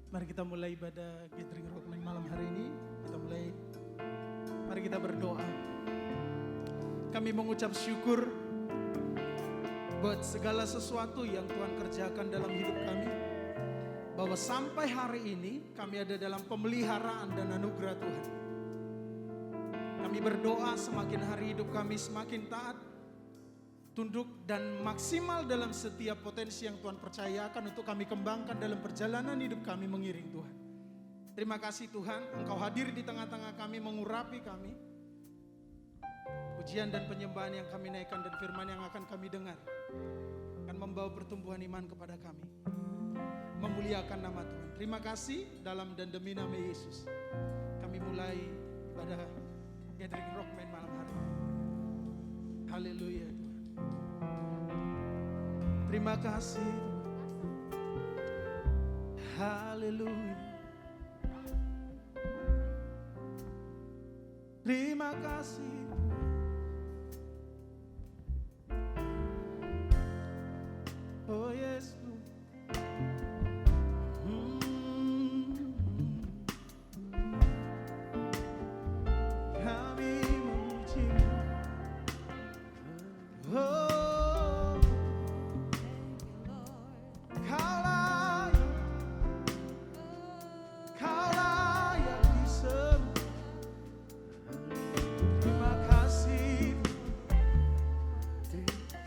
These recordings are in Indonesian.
Mari kita mulai ibadah Gathering Rockman malam hari ini. Mari kita berdoa. Kami mengucap syukur buat segala sesuatu yang Tuhan kerjakan dalam hidup kami. Bahwa sampai hari ini kami ada dalam pemeliharaan dan anugerah Tuhan. Kami berdoa semakin hari hidup kami semakin taat, tunduk dan maksimal dalam setiap potensi yang Tuhan percayakan untuk kami kembangkan dalam perjalanan hidup kami mengiring Tuhan. Terima kasih Tuhan, Engkau hadir di tengah-tengah kami, mengurapi kami. Pujian dan penyembahan yang kami naikkan dan firman yang akan kami dengar akan membawa pertumbuhan iman kepada kami, memuliakan nama Tuhan. Terima kasih dalam dan demi nama Yesus. Kami mulai ibadah Gathering Rockman malam hari ini. Haleluya Tuhan. Terima kasih. Haleluya. Terima kasih. Oh yes Lord. Kami memuji-Mu. Oh, Kau layak disembah. Terima kasih.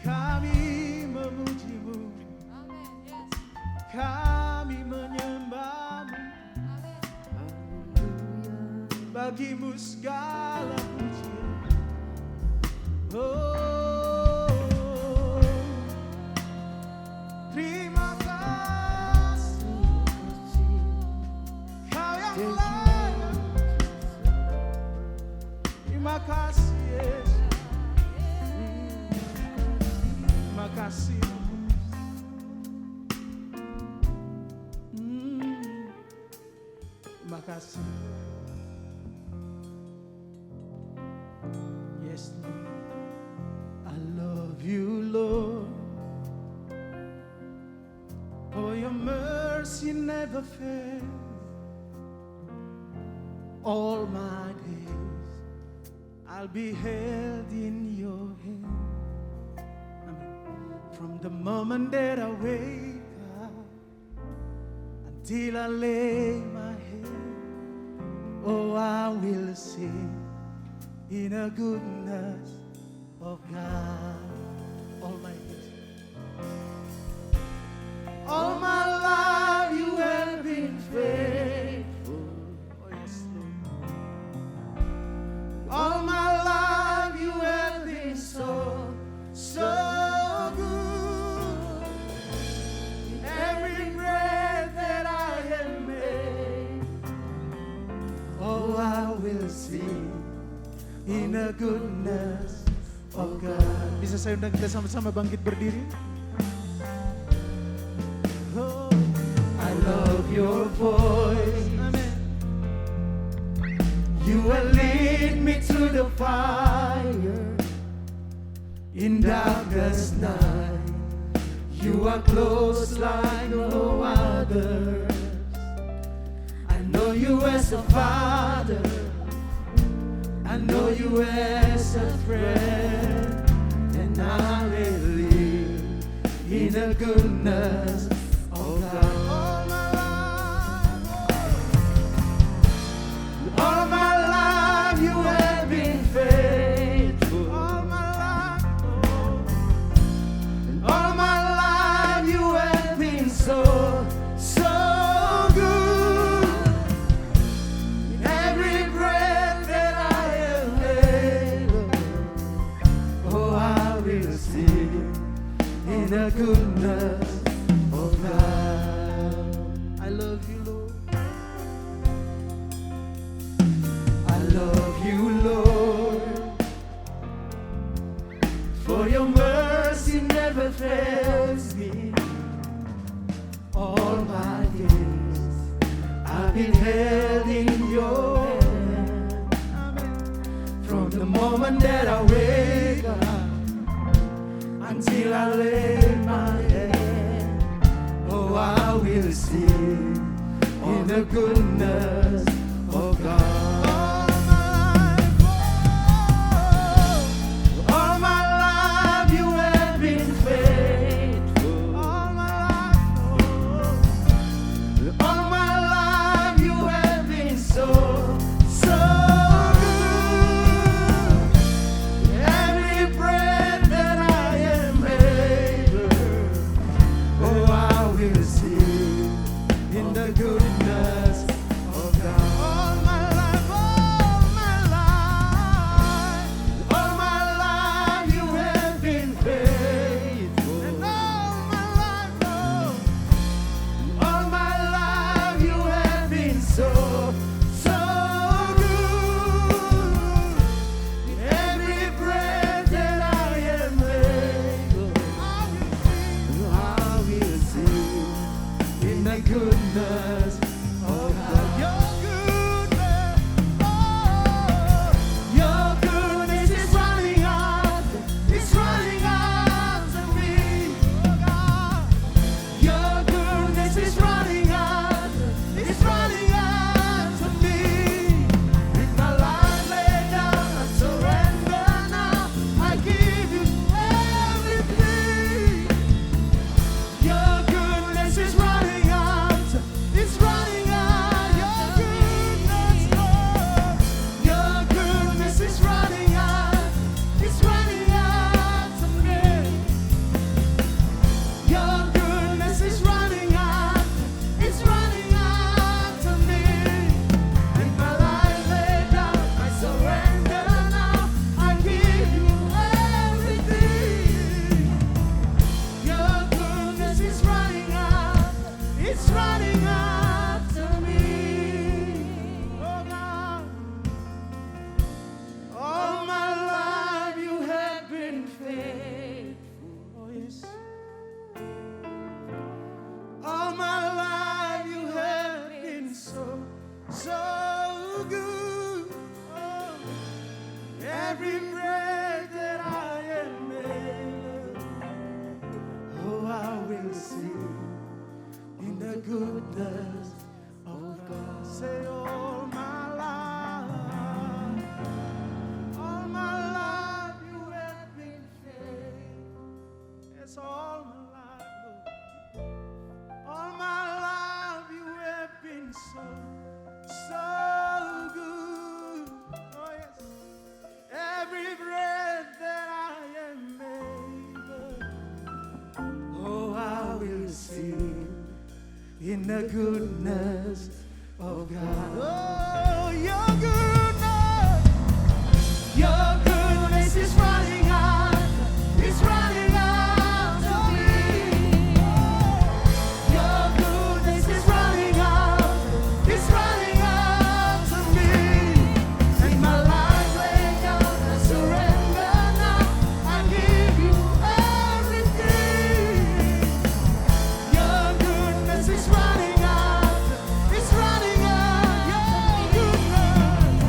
Kami memuji-Mu. Kami menyembah-Mu. Bagi-Mu segala pujian. Oh, terima kasih. Kau yang layak. Terima kasih Yesus. Terima kasih. Terima kasih. Yes, Lord. I love you, Lord. Oh, your mercy never fails. All my days I'll be held in your hand. Amen. From the moment that I wake up until I lay my head, oh, I will sing in the goodness of God. All my days, all my life you have been faithful. Oh yes, Lord. All my life you have been so good. Every breath that I have made, oh, I will sing in the goodness of God. Bisa saya undang kita sama-sama bangkit berdiri? Oh, I love your voice. Amen. You will lead me through the fire in darkest night. You are close like no other. I know you as a father. I know you as a friend, and I will live in the goodness of God. All my life you have been faithful. All my life, and all my life you have been so good. Every breath that I have made, oh, I will sing in the goodness of God. I love you, Lord. I love you, Lord. For your mercy never fails me. All my days I've been held in your hand. From the moment that I wake up until I lay my head, oh, I will sing in the goodness of God. All my life you have been faithful. All my life you have been so good. Every breath that I am able, oh, I will sing in the goodness of God. All my life, you have been faithful. And all my life, you have been so good. Every breath that I am able, I will sing in the goodness of God. Your goodness is running out, it's running out to me. Your goodness is running out, it's running out to me. With my life laid down, I surrender now. I give you everything. Your goodness is running out, it's running out. Your goodness, Lord. Your goodness is running out, it's running out to me. Your goodness is running out, it's running out to me. With my life laid down, I surrender now. I give you everything. Your goodness is running out, it's running out to me. Oh God, all my life you have been faithful. Oh yes. All my life you have been so good. Oh, every breath that I am able, oh, I will sing in the goodness of God. Say all my life you have been faithful. Yes, all my life, Lord. All my life you have been so good. Oh yes. Every breath that I am able, oh, I will sing in the goodness of God. Oh, your goodness is running out, it's running out to me. Your goodness is running out, it's running out to me. And my life laid down, I surrender now. I give you everything. Your goodness is running out, it's running out. Your goodness.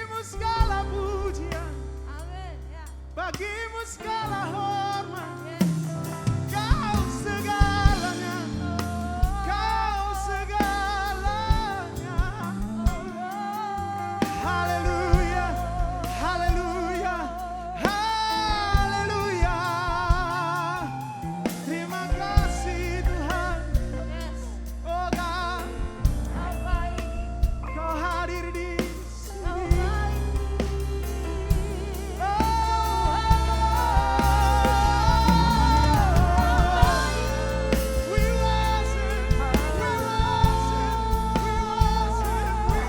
Bagimu segala pujian, Amin. Ya. bagimu segala hormat. Yes. Kau segalanya, kau segalanya. Haleluya, haleluya, haleluya. Terima kasih Tuhan. Yes. Oh God, Kau baik. Kau hadir di Kau sini. baik. We worship, we worship, we worship, we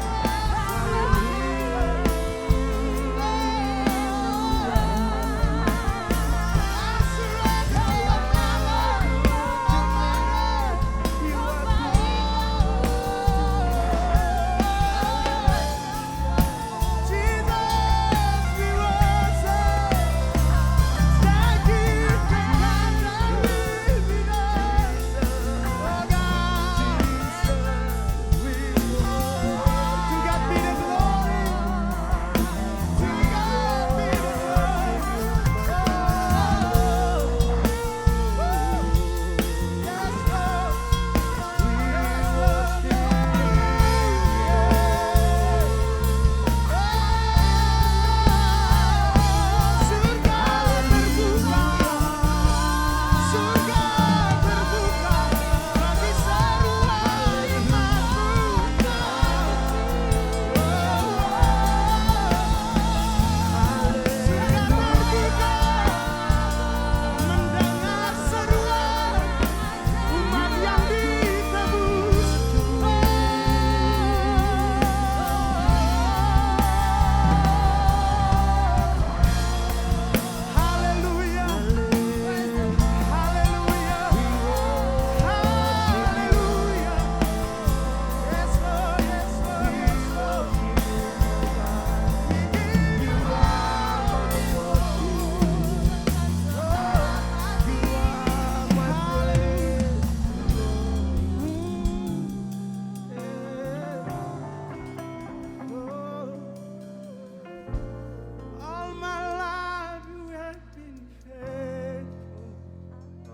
All my life you have been faithful,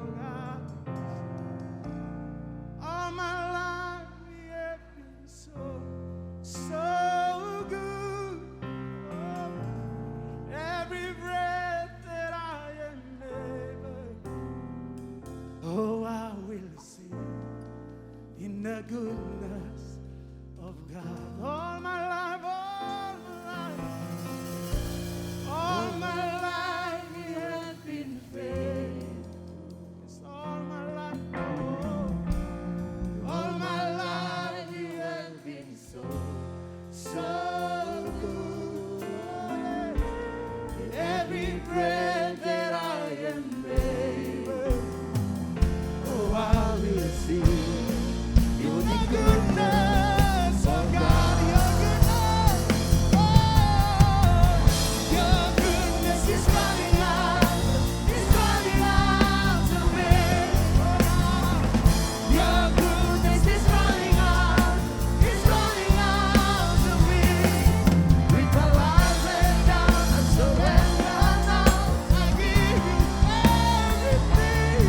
oh God. All my life you have been so good. Oh, every breath that I am able, oh, I will sing in the goodness of God. All my life, all my life. All my life you have been faithful. Yes, all my life, oh, all my life you have been so good. Every breath that I am able, oh, I will sing your goodness, oh God, your goodness. Your goodness is running out to me. Your goodness is running out to me. With my life laid down, I surrender now. I give you everything.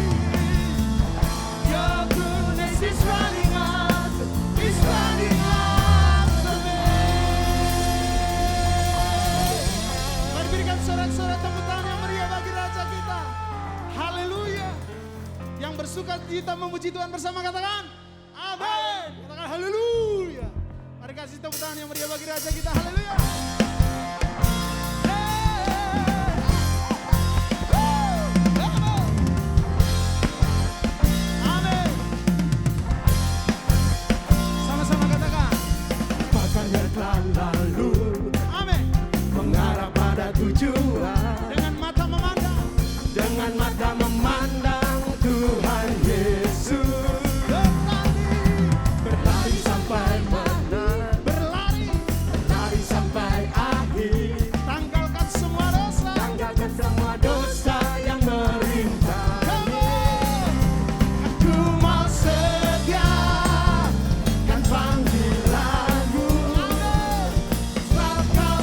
Your goodness is running out to me. Mari berikan sorak-sorak tepuk tangan yang meriah bagi Raja kita. Haleluya. Yang bersuka cita memuji Tuhan bersama katakan amin. Katakan haleluya. Mari kasih tepuk tangan yang meriah bagi Raja kita. Haleluya. Amin. Sama-sama katakan. Bahkan yang telah lalu Amin. mengarah pada tujuan. Dengan mata memandang Tuhan Yesus berlari sampai mana? Berlari sampai akhir. tanggalkan semua dosa. Tanggalkan semua dosa yang merintami. Aku mau setia kan panggilanmu. Sebab kau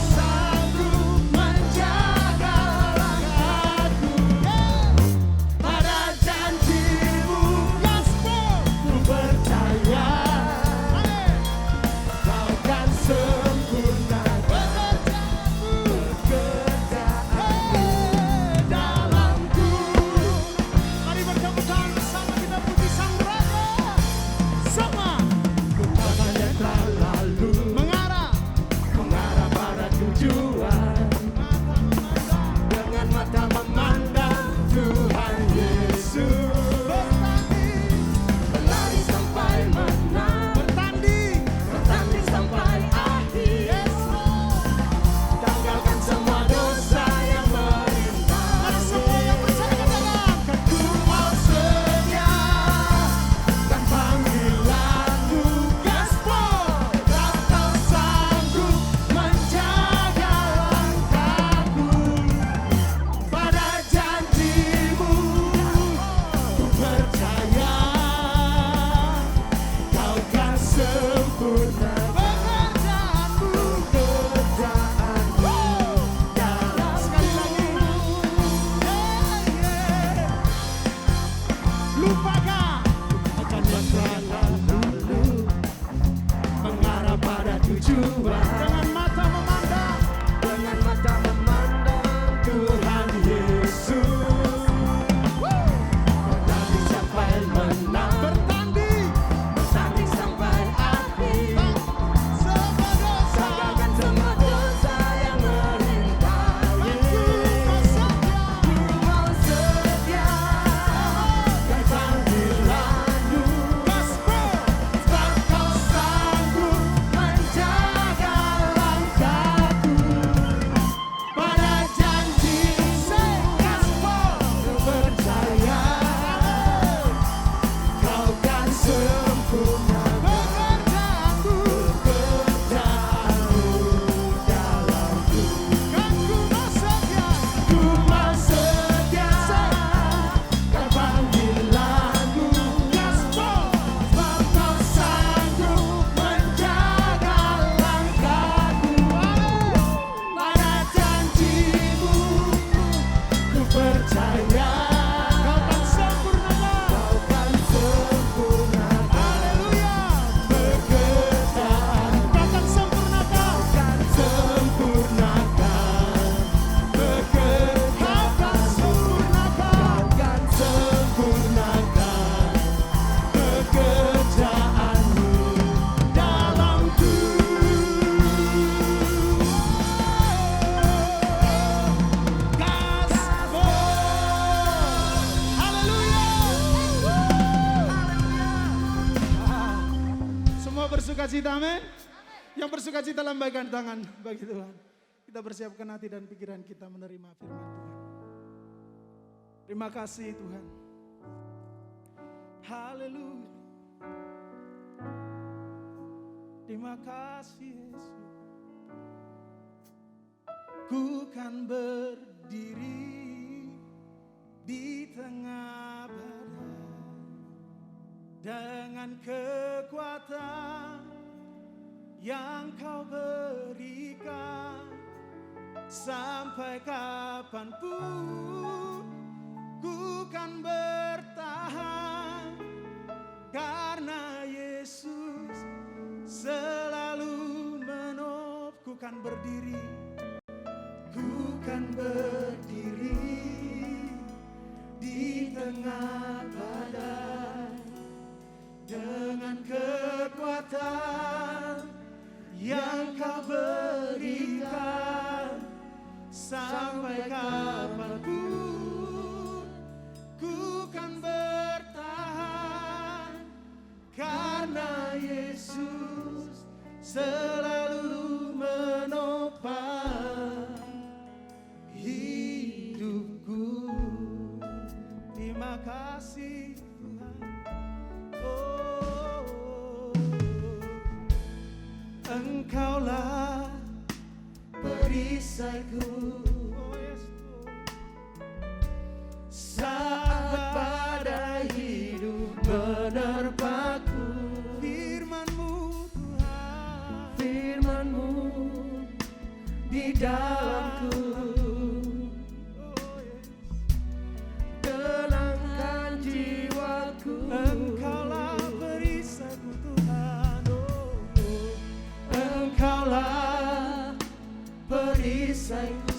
sukacita, amin. Yang bersukacita lambaikan tangan bagi Tuhan. Kita bersiapkan hati dan pikiran kita menerima firman Tuhan. Terima kasih Tuhan. Haleluya. Terima kasih Yesus. Ku kan berdiri di tengah badai dengan kekuatan yang Kau berikan. Sampai kapanpun ku kan bertahan, karena Yesus selalu menopang. Ku kan berdiri, ku kan berdiri di tengah badai dengan kekuatan yang Kau berikan. Sampai kapanpun ku kan bertahan, karena Yesus selalu menopang hidupku. Terima kasih Tuhan. Oh, Engkaulah perisaiku saat badai hidup menerpaku. Firman-Mu Tuhan, Firman-Mu di dalamku, tenangkan jiwaku. Engkaulah perisaiku Tuhan, Engkaulah perisaiku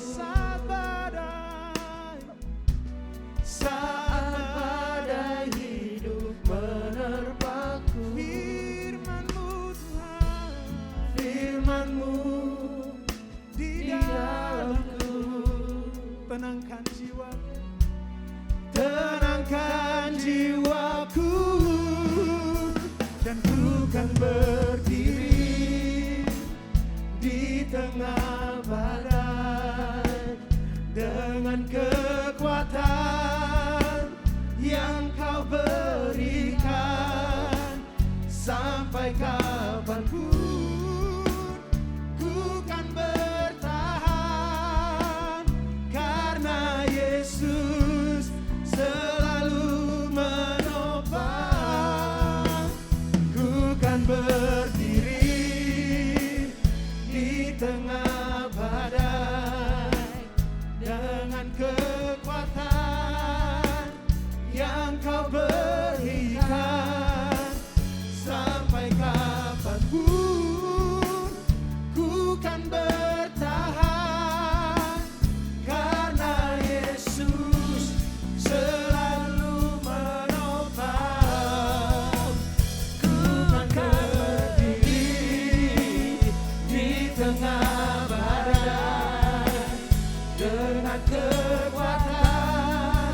saat badai hidup menerpaku. Firman-Mu Tuhan, Firman-Mu di dalamku, tenangkan jiwaku, tenangkan jiwaku, dan ku kan berdiri di tengah badai dengan kekuatan yang Kau berikan. Sampai kapanpun ku kan bertahan, karena Yesus selalu menopang. Ku kan berdiri di tengah badai dengan kekuatan yang Kau berikan. Sampai kapanpun ku kan bertahan, karena Yesus selalu menopang. Ku kan berdiri di tengah badai dengan kekuatan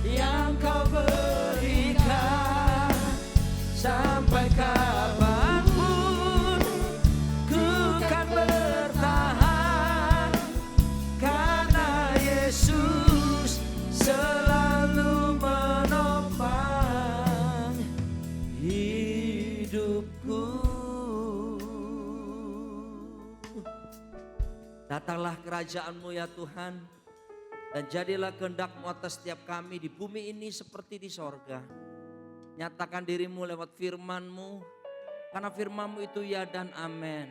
yang Kau berikan. Sampai kapanpun ku kan bertahan, karena Yesus selalu menopang hidupku. Datanglah kerajaan-Mu ya Tuhan, dan jadilah kehendak-Mu atas setiap kami di bumi ini seperti di sorga. Nyatakan diri-Mu lewat firman-Mu, karena firman-Mu itu ya dan amin.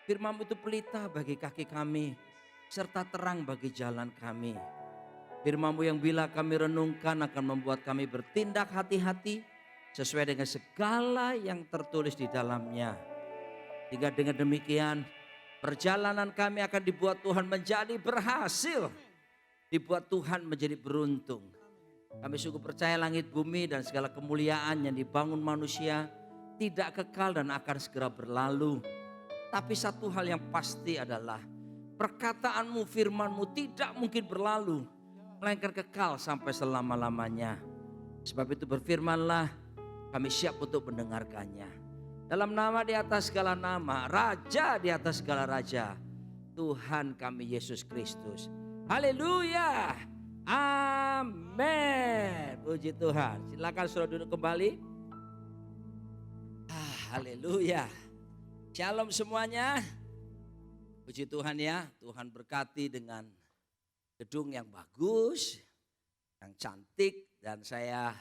Firman-Mu itu pelita bagi kaki kami, serta terang bagi jalan kami. Firman-Mu yang bila kami renungkan akan membuat kami bertindak hati-hati sesuai dengan segala yang tertulis di dalamnya. Sehingga dengan demikian perjalanan kami akan dibuat Tuhan menjadi berhasil, dibuat Tuhan menjadi beruntung. Kami sungguh percaya langit bumi dan segala kemuliaan yang dibangun manusia tidak kekal dan akan segera berlalu. Tapi satu hal yang pasti adalah perkataan-Mu, firman-Mu tidak mungkin berlalu, melainkan kekal sampai selama-lamanya. Sebab itu berfirmanlah, kami siap untuk mendengarkannya. Dalam nama di atas segala nama, Raja di atas segala raja, Tuhan kami Yesus Kristus. Haleluya. Amin. Puji Tuhan. Silakan saudara duduk kembali. Haleluya. Shalom semuanya. Puji Tuhan ya. Tuhan berkati dengan gedung yang bagus, yang cantik. Dan saya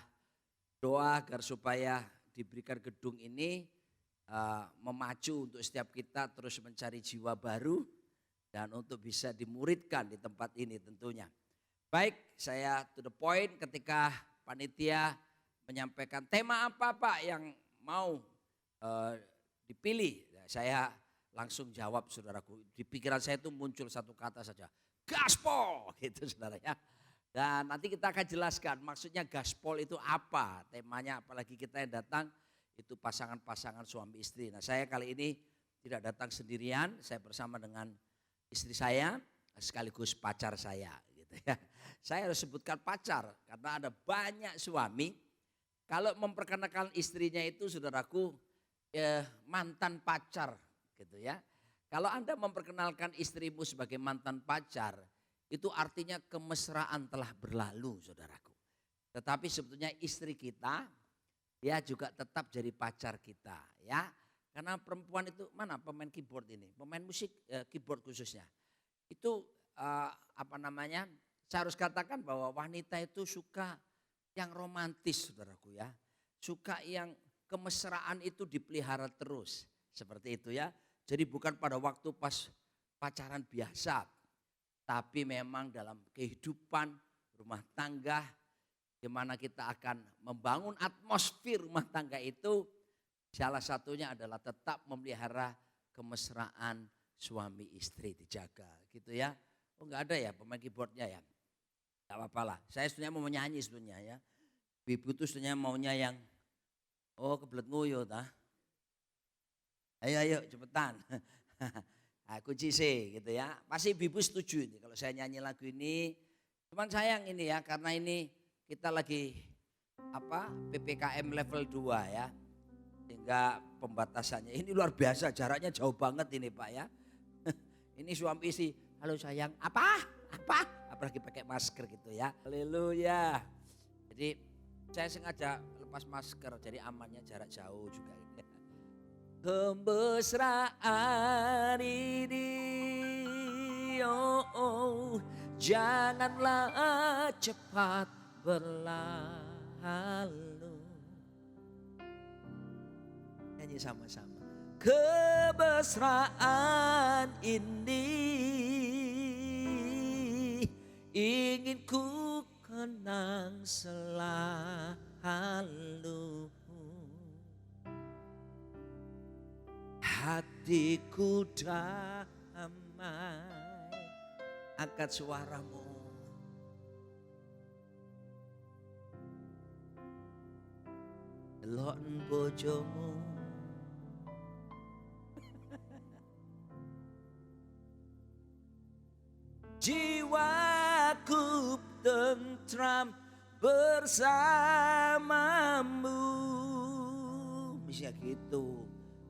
doa agar supaya diberikan gedung ini memacu untuk setiap kita terus mencari jiwa baru dan untuk bisa dimuridkan di tempat ini tentunya. Baik, saya to the point ketika panitia menyampaikan tema apa Pak yang mau dipilih. Saya langsung jawab saudaraku. Di pikiran saya itu muncul satu kata saja, gaspol gitu saudara ya. Dan nanti kita akan jelaskan maksudnya gaspol itu apa, temanya apalagi kita yang datang itu pasangan-pasangan suami istri. Nah saya kali ini tidak datang sendirian, saya bersama dengan istri saya sekaligus pacar saya. Gitu ya. Saya harus sebutkan pacar karena ada banyak suami kalau memperkenalkan istrinya itu saudaraku mantan pacar gitu ya. Kalau Anda memperkenalkan istrimu sebagai mantan pacar itu artinya kemesraan telah berlalu saudaraku. Tetapi sebetulnya istri kita dia juga tetap jadi pacar kita ya. Karena perempuan itu mana pemain keyboard ini, pemain musik keyboard khususnya. Itu saya harus katakan bahwa wanita itu suka yang romantis saudaraku ya. Suka yang kemesraan itu dipelihara terus seperti itu ya. Jadi bukan pada waktu pas pacaran biasa. Tapi memang dalam kehidupan rumah tangga di mana kita akan membangun atmosfer rumah tangga itu salah satunya adalah tetap memelihara kemesraan suami istri dijaga gitu ya. Oh enggak ada ya pemain keyboardnya ya. Enggak apa-apa lah. Saya sebenarnya mau menyanyi sebenarnya ya. Ibu itu sebenarnya maunya yang kebelet nguyuh tah. Ayo cepetan. Aku sih gitu ya. Pasti ibu setuju ini kalau saya nyanyi lagu ini. Cuman sayang ini ya karena ini kita lagi PPKM level 2 ya. Sehingga pembatasannya ini luar biasa, jaraknya jauh banget ini Pak ya. Ini suami istri, halo sayang, apa? Apalagi pakai masker gitu ya. Haleluya. Jadi saya sengaja lepas masker jadi amannya jarak jauh juga ini. Kemesraan ini janganlah cepat berlalu. Nyanyi sama-sama. Kemesraan ini ingin ku kenang selalu. Hatiku damai. Angkat suaramu. Delok bojomu. Jiwaku tentram bersamamu. Bisa gitu.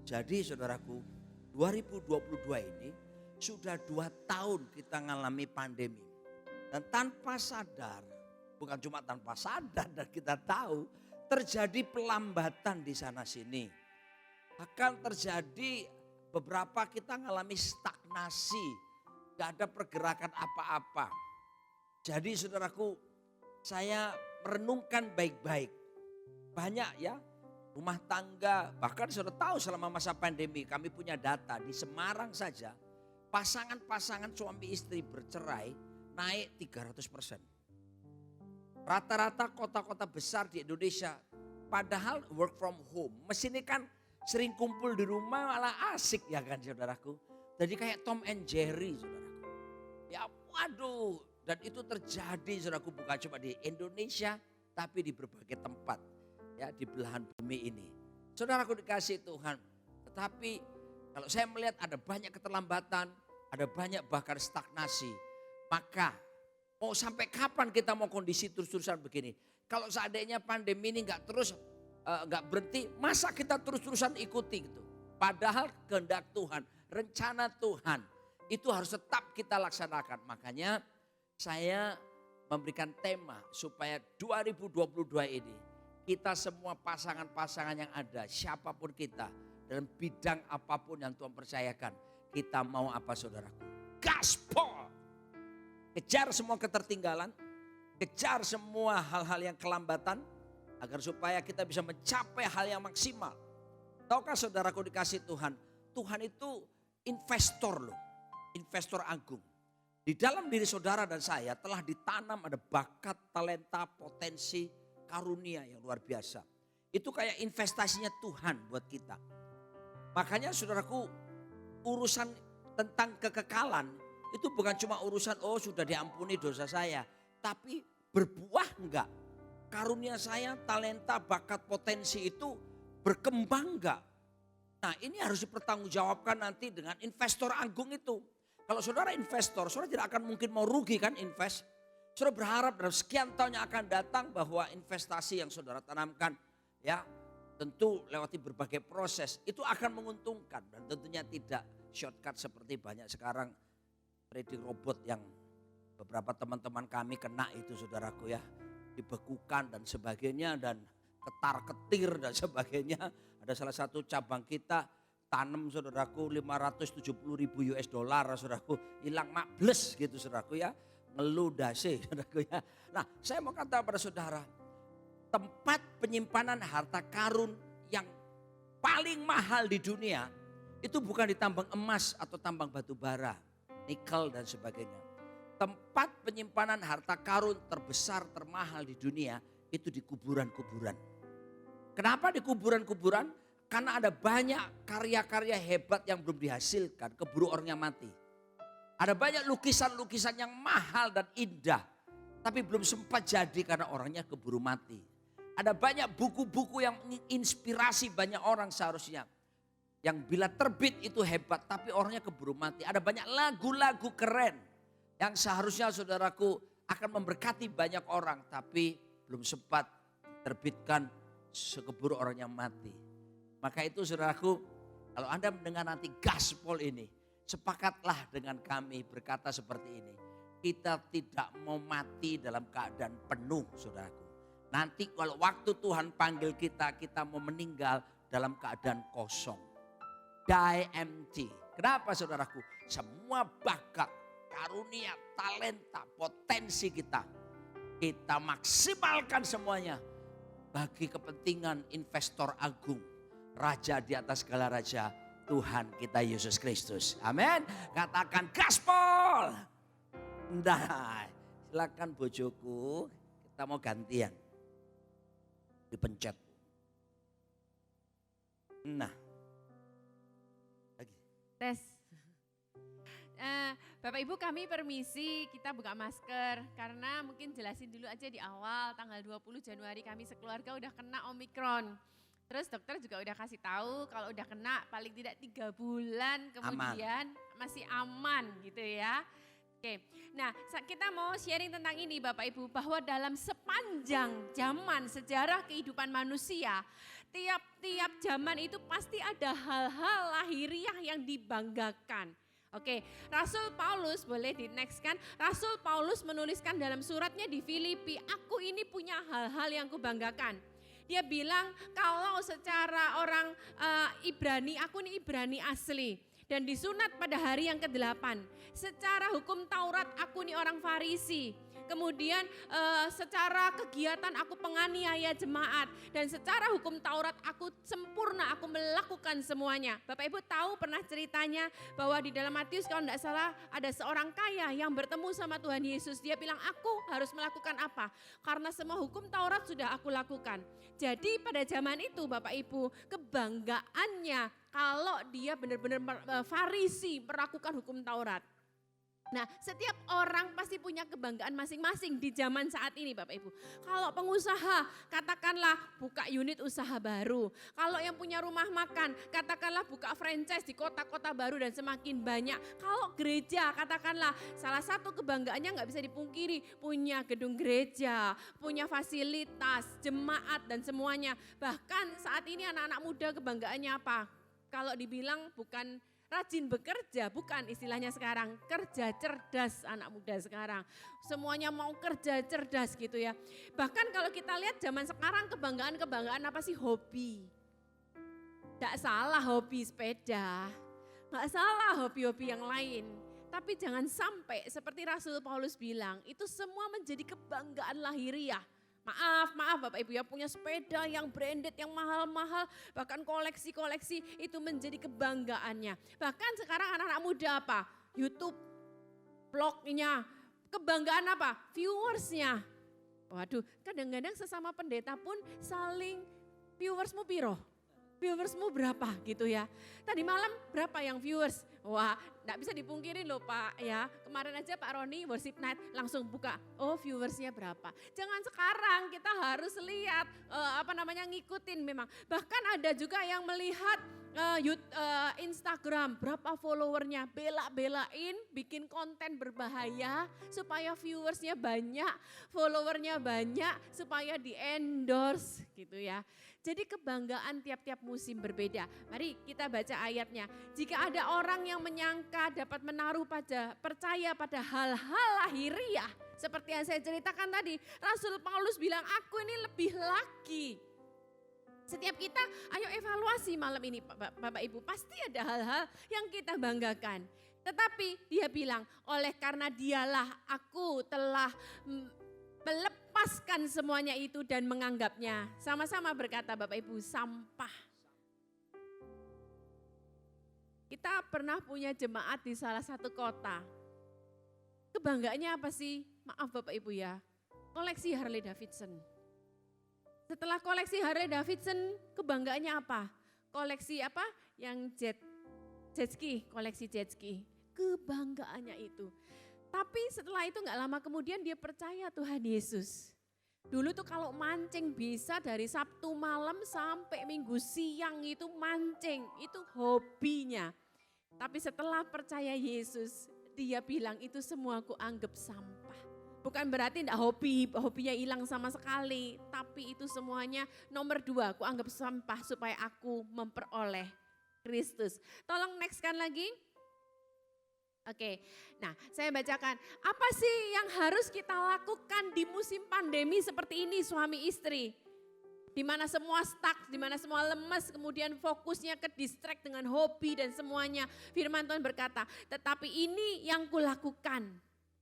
Jadi saudaraku 2022 ini sudah 2 tahun kita ngalami pandemi. Dan tanpa sadar, bukan cuma tanpa sadar dan kita tahu terjadi pelambatan di sana sini. Akan terjadi beberapa kita ngalami stagnasi, gak ada pergerakan apa-apa. Jadi saudaraku saya merenungkan baik-baik. Banyak ya rumah tangga, bahkan sudah tahu selama masa pandemi kami punya data di Semarang saja pasangan-pasangan suami istri bercerai naik 300%. Rata-rata kota-kota besar di Indonesia padahal work from home. Mesin ini kan sering kumpul di rumah malah asik ya kan saudaraku. Jadi kayak Tom and Jerry saudaraku. Ya waduh, dan itu terjadi saudaraku bukan cuma di Indonesia tapi di berbagai tempat. Ya di belahan bumi ini. Saudaraku dikasih Tuhan. Tetapi kalau saya melihat ada banyak keterlambatan, ada banyak bahkan stagnasi. Maka mau sampai kapan kita mau kondisi terus-terusan begini? Kalau seandainya pandemi ini enggak terus nggak berhenti, masa kita terus-terusan ikuti gitu. Padahal kehendak Tuhan, rencana Tuhan itu harus tetap kita laksanakan. Makanya saya memberikan tema supaya 2022 ini kita semua pasangan-pasangan yang ada, siapapun kita, dalam bidang apapun yang Tuhan percayakan, kita mau apa saudaraku? Gaspol! Kejar semua ketertinggalan, kejar semua hal-hal yang kelambatan, agar supaya kita bisa mencapai hal yang maksimal. Tahukah saudaraku dikasih Tuhan, Tuhan itu investor loh, investor agung. Di dalam diri saudara dan saya telah ditanam ada bakat, talenta, potensi, karunia yang luar biasa. Itu kayak investasinya Tuhan buat kita. Makanya saudaraku, urusan tentang kekekalan itu bukan cuma urusan sudah diampuni dosa saya. Tapi berbuah enggak? Karunia saya, talenta, bakat, potensi itu berkembang enggak? Nah ini harus dipertanggungjawabkan nanti dengan investor agung itu. Kalau saudara investor, saudara tidak akan mungkin mau rugi kan invest. Saudara berharap dalam sekian tahun yang akan datang bahwa investasi yang saudara tanamkan ya tentu lewati berbagai proses itu akan menguntungkan. Dan tentunya tidak shortcut seperti banyak sekarang trading robot yang beberapa teman-teman kami kena itu saudaraku ya. Dibekukan dan sebagainya dan ketar-ketir dan sebagainya. Ada salah satu cabang kita tanam saudaraku 570.000 US dollar saudaraku. Hilang mables gitu saudaraku ya. Ngeludase saudaraku ya. Nah saya mau kata pada saudara. Tempat penyimpanan harta karun yang paling mahal di dunia. Itu bukan di tambang emas atau tambang batu bara. Nikel dan sebagainya. Tempat penyimpanan harta karun terbesar, termahal di dunia itu di kuburan-kuburan. Kenapa di kuburan-kuburan? Karena ada banyak karya-karya hebat yang belum dihasilkan, keburu orangnya mati. Ada banyak lukisan-lukisan yang mahal dan indah, tapi belum sempat jadi karena orangnya keburu mati. Ada banyak buku-buku yang menginspirasi banyak orang seharusnya. Yang bila terbit itu hebat, tapi orangnya keburu mati. Ada banyak lagu-lagu keren yang seharusnya saudaraku akan memberkati banyak orang, tapi belum sempat terbitkan sekeburu orang yang mati. Maka itu saudaraku, kalau Anda mendengar nanti gaspol ini, sepakatlah dengan kami berkata seperti ini. Kita tidak mau mati dalam keadaan penuh saudaraku. Nanti kalau waktu Tuhan panggil kita, kita mau meninggal dalam keadaan kosong. Die empty. Kenapa saudaraku? Semua bakat, karunia, talenta, potensi kita maksimalkan semuanya bagi kepentingan investor agung, raja di atas segala raja, Tuhan kita Yesus Kristus. Amin. Katakan gaspol. Nah, silakan bojoku, kita mau gantian. Dipencet. Nah. Lagi. Tes. Bapak Ibu kami permisi kita buka masker karena mungkin jelasin dulu aja di awal tanggal 20 Januari kami sekeluarga udah kena Omikron. Terus dokter juga udah kasih tahu kalau udah kena paling tidak 3 bulan kemudian masih aman gitu ya. Oke, nah kita mau sharing tentang ini Bapak Ibu bahwa dalam sepanjang zaman sejarah kehidupan manusia tiap-tiap zaman itu pasti ada hal-hal lahiriah yang dibanggakan. Oke, Rasul Paulus boleh di next kan? Rasul Paulus menuliskan dalam suratnya di Filipi, aku ini punya hal-hal yang kubanggakan. Dia bilang kalau secara orang Ibrani, aku ini Ibrani asli. Dan disunat pada hari yang ke-8. Secara hukum Taurat aku ini orang Farisi. Kemudian secara kegiatan aku penganiaya jemaat. Dan secara hukum Taurat aku sempurna, aku melakukan semuanya. Bapak Ibu tahu pernah ceritanya bahwa di dalam Matius kalau tidak salah ada seorang kaya yang bertemu sama Tuhan Yesus. Dia bilang aku harus melakukan apa? Karena semua hukum Taurat sudah aku lakukan. Jadi pada zaman itu Bapak Ibu kebanggaannya kalau dia benar-benar Farisi melakukan hukum Taurat. Nah, setiap orang pasti punya kebanggaan masing-masing di zaman saat ini Bapak Ibu. Kalau pengusaha, katakanlah buka unit usaha baru. Kalau yang punya rumah makan, katakanlah buka franchise di kota-kota baru dan semakin banyak. Kalau gereja, katakanlah salah satu kebanggaannya nggak bisa dipungkiri, punya gedung gereja, punya fasilitas, jemaat dan semuanya. Bahkan saat ini anak-anak muda kebanggaannya apa? Kalau dibilang bukan rajin bekerja, bukan istilahnya sekarang, kerja cerdas anak muda sekarang. Semuanya mau kerja cerdas gitu ya. Bahkan kalau kita lihat zaman sekarang kebanggaan apa sih? Hobi. Tidak salah hobi sepeda, nggak salah hobi-hobi yang lain. Tapi jangan sampai seperti Rasul Paulus bilang, itu semua menjadi kebanggaan lahiriah. Maaf Bapak Ibu ya, punya sepeda yang branded, yang mahal-mahal, bahkan koleksi-koleksi itu menjadi kebanggaannya. Bahkan sekarang anak-anak muda apa? YouTube, vlognya, kebanggaan apa? Viewersnya. Waduh, kadang-kadang sesama pendeta pun saling viewersmu piro? Viewersmu berapa gitu ya. Tadi malam berapa yang viewers? Wah, enggak bisa dipungkiri loh Pak ya. Kemarin aja Pak Roni worship night langsung buka, oh viewersnya berapa. Jangan sekarang, kita harus lihat ngikutin memang. Bahkan ada juga yang melihat Instagram, berapa followernya, bela-belain bikin konten berbahaya supaya viewersnya banyak, followernya banyak, supaya di endorse gitu ya. Jadi kebanggaan tiap-tiap musim berbeda. Mari kita baca ayatnya. Jika ada orang yang menyangka dapat percaya pada hal-hal lahiriah, seperti yang saya ceritakan tadi, Rasul Paulus bilang, aku ini lebih lagi. Setiap kita, ayo evaluasi malam ini Bapak Ibu, pasti ada hal-hal yang kita banggakan. Tetapi dia bilang, oleh karena dialah aku telah melepaskan semuanya itu dan menganggapnya. Sama-sama berkata Bapak Ibu, sampah. Kita pernah punya jemaat di salah satu kota. Kebanggaannya apa sih? Maaf Bapak Ibu ya, koleksi Harley Davidson. Setelah koleksi Harley Davidson, kebanggaannya apa? Koleksi apa? Yang jet ski, koleksi jet ski. Kebanggaannya itu. Tapi setelah itu gak lama kemudian dia percaya Tuhan Yesus. Dulu tuh kalau mancing bisa dari Sabtu malam sampai Minggu siang itu mancing. Itu hobinya. Tapi setelah percaya Yesus, dia bilang itu semua aku anggap sampah. Bukan berarti enggak hobinya hilang sama sekali. Tapi itu semuanya nomor 2, aku anggap sampah supaya aku memperoleh Kristus. Tolong nextkan lagi. Oke, nah saya bacakan. Apa sih yang harus kita lakukan di musim pandemi seperti ini suami istri? Di mana semua stuck, di mana semua lemes, kemudian fokusnya ke distract dengan hobi dan semuanya. Firman Tuhan berkata, tetapi ini yang kulakukan.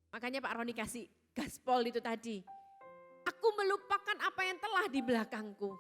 Makanya Pak Roni kasih gaspol itu tadi. Aku melupakan apa yang telah di belakangku.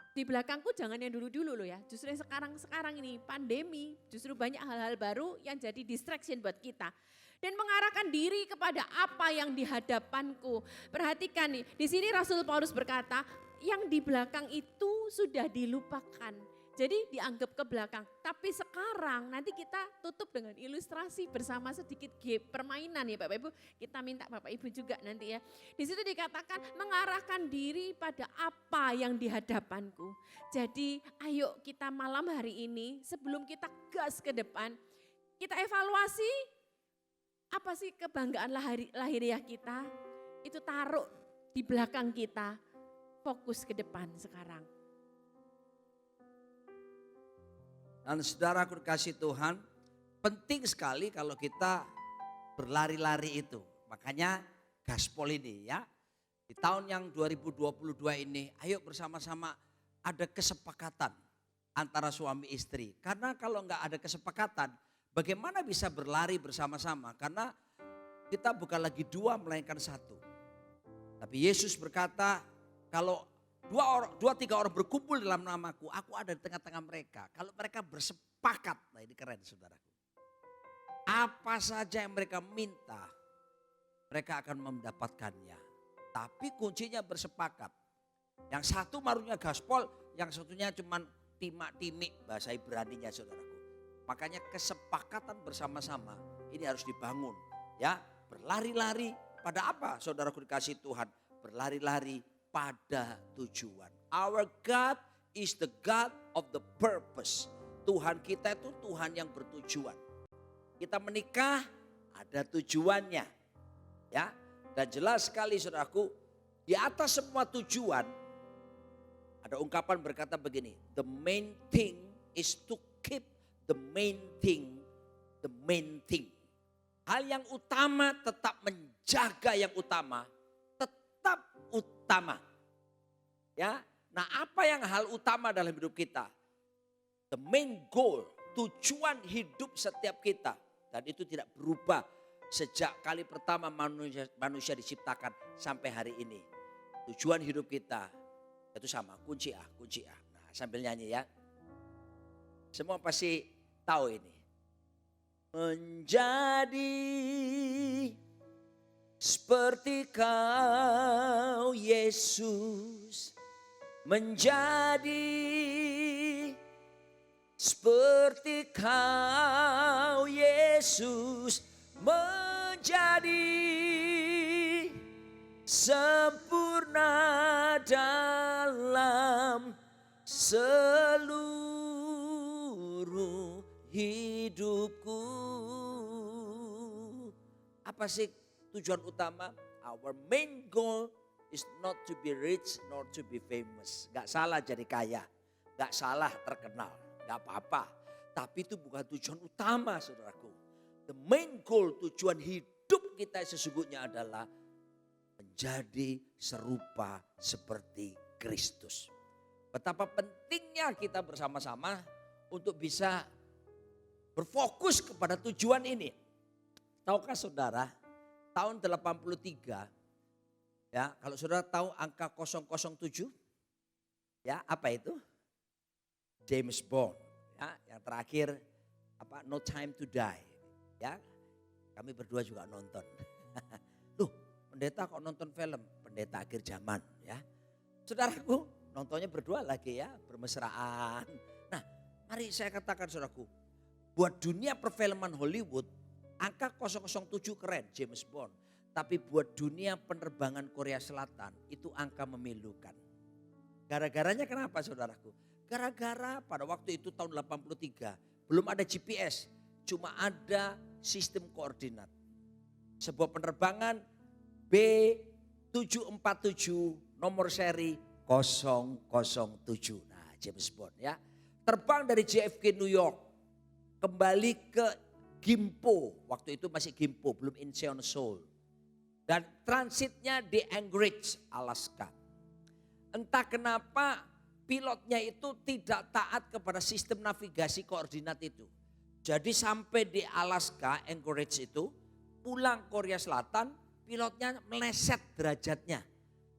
Di belakangku jangan yang dulu-dulu loh ya. Justru yang sekarang ini pandemi, justru banyak hal-hal baru yang jadi distraction buat kita. Dan mengarahkan diri kepada apa yang di hadapanku. Perhatikan nih, di sini Rasul Paulus berkata, yang di belakang itu sudah dilupakan. Jadi dianggap ke belakang. Tapi sekarang nanti kita tutup dengan ilustrasi bersama sedikit permainan ya Bapak Ibu. Kita minta Bapak Ibu juga nanti ya. Di situ dikatakan mengarahkan diri pada apa yang di hadapanku. Jadi ayo kita malam hari ini sebelum kita gas ke depan. Kita evaluasi apa sih kebanggaan lahiriah kita. Itu taruh di belakang kita. Fokus ke depan sekarang. Dan saudaraku kasih Tuhan, penting sekali kalau kita berlari-lari itu. Makanya gaspol ini ya, di tahun yang 2022 ini, ayo bersama-sama ada kesepakatan antara suami istri. Karena kalau enggak ada kesepakatan, bagaimana bisa berlari bersama-sama? Karena kita bukan lagi 2 melainkan 1. Tapi Yesus berkata, kalau 2-3 orang berkumpul dalam namaku, aku ada di tengah-tengah mereka. Kalau mereka bersepakat, nah ini keren saudaraku. Apa saja yang mereka minta, mereka akan mendapatkannya. Tapi kuncinya bersepakat. Yang satu marunya gaspol, yang satunya cuman timak-timik bahasa Ibraninya saudaraku. Makanya kesepakatan bersama-sama ini harus dibangun Ya, berlari-lari pada apa saudaraku dikasih Tuhan? Berlari-lari pada tujuan. Our God is the God of the purpose. Tuhan kita itu Tuhan yang bertujuan. Kita menikah ada tujuannya. Ya, dan jelas sekali saudaraku, di atas semua tujuan ada ungkapan berkata begini, the main thing is to keep the main thing the main thing. Hal yang utama tetap menjaga yang utama, tetap utama. Ya, nah apa yang hal utama dalam hidup kita? The main goal, tujuan hidup setiap kita. Dan itu tidak berubah sejak kali pertama manusia diciptakan sampai hari ini. Tujuan hidup kita itu sama, kunci A. Nah, sambil nyanyi ya. Semua pasti tahu ini. Menjadi seperti Kau Yesus, menjadi seperti Kau Yesus, menjadi sempurna dalam seluruh hidupku. Apa sih tujuan utama? Our main goal is not to be rich nor to be famous. Gak salah jadi kaya, gak salah terkenal, gak apa-apa. Tapi itu bukan tujuan utama saudaraku. The main goal, tujuan hidup kita sesungguhnya adalah menjadi serupa seperti Kristus. Betapa pentingnya kita bersama-sama untuk bisa berfokus kepada tujuan ini. Tahukah saudara, tahun 83, ya kalau saudara tahu angka 007, ya apa itu? James Bond, ya yang terakhir apa? No Time to Die, ya kami berdua juga nonton. Loh, pendeta kok nonton film? Pendeta akhir zaman, ya. Saudaraku, nontonnya berdua lagi ya, bermesraan. Nah, mari saya katakan saudaraku, buat dunia perfilman Hollywood, angka 007 keren, James Bond. Tapi buat dunia penerbangan Korea Selatan, itu angka memilukan. Gara-garanya kenapa saudaraku? Gara-gara pada waktu itu tahun 83, belum ada GPS, cuma ada sistem koordinat. Sebuah penerbangan B747 nomor seri 007. Nah, James Bond ya. Terbang dari JFK New York kembali ke Gimpo. Waktu itu masih Gimpo, belum Incheon Seoul. Dan transitnya di Anchorage, Alaska. Entah kenapa pilotnya itu tidak taat kepada sistem navigasi koordinat itu. Jadi sampai di Alaska, Anchorage itu, pulang Korea Selatan, pilotnya meleset derajatnya.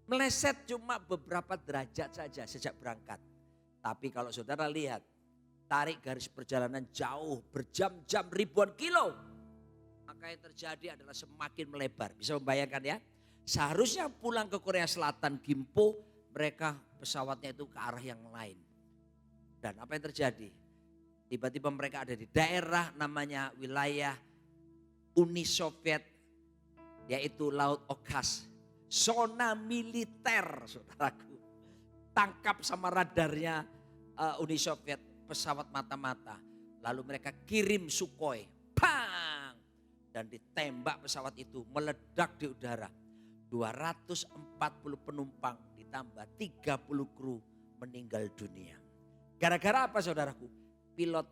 Meleset cuma beberapa derajat saja sejak berangkat. Tapi kalau saudara lihat, tarik garis perjalanan jauh, berjam-jam ribuan kilo. Maka yang terjadi adalah semakin melebar. Bisa membayangkan ya. Seharusnya pulang ke Korea Selatan, Gimpo, mereka pesawatnya itu ke arah yang lain. Dan apa yang terjadi? Tiba-tiba mereka ada di daerah namanya wilayah Uni Soviet, yaitu Laut Okhotsk. Zona militer, saudaraku. Tangkap sama radarnya Uni Soviet, pesawat mata-mata. Lalu mereka kirim Sukhoi, pang! Dan ditembak pesawat itu, meledak di udara. 240 penumpang ditambah 30 kru meninggal dunia. Gara-gara apa saudaraku? Pilot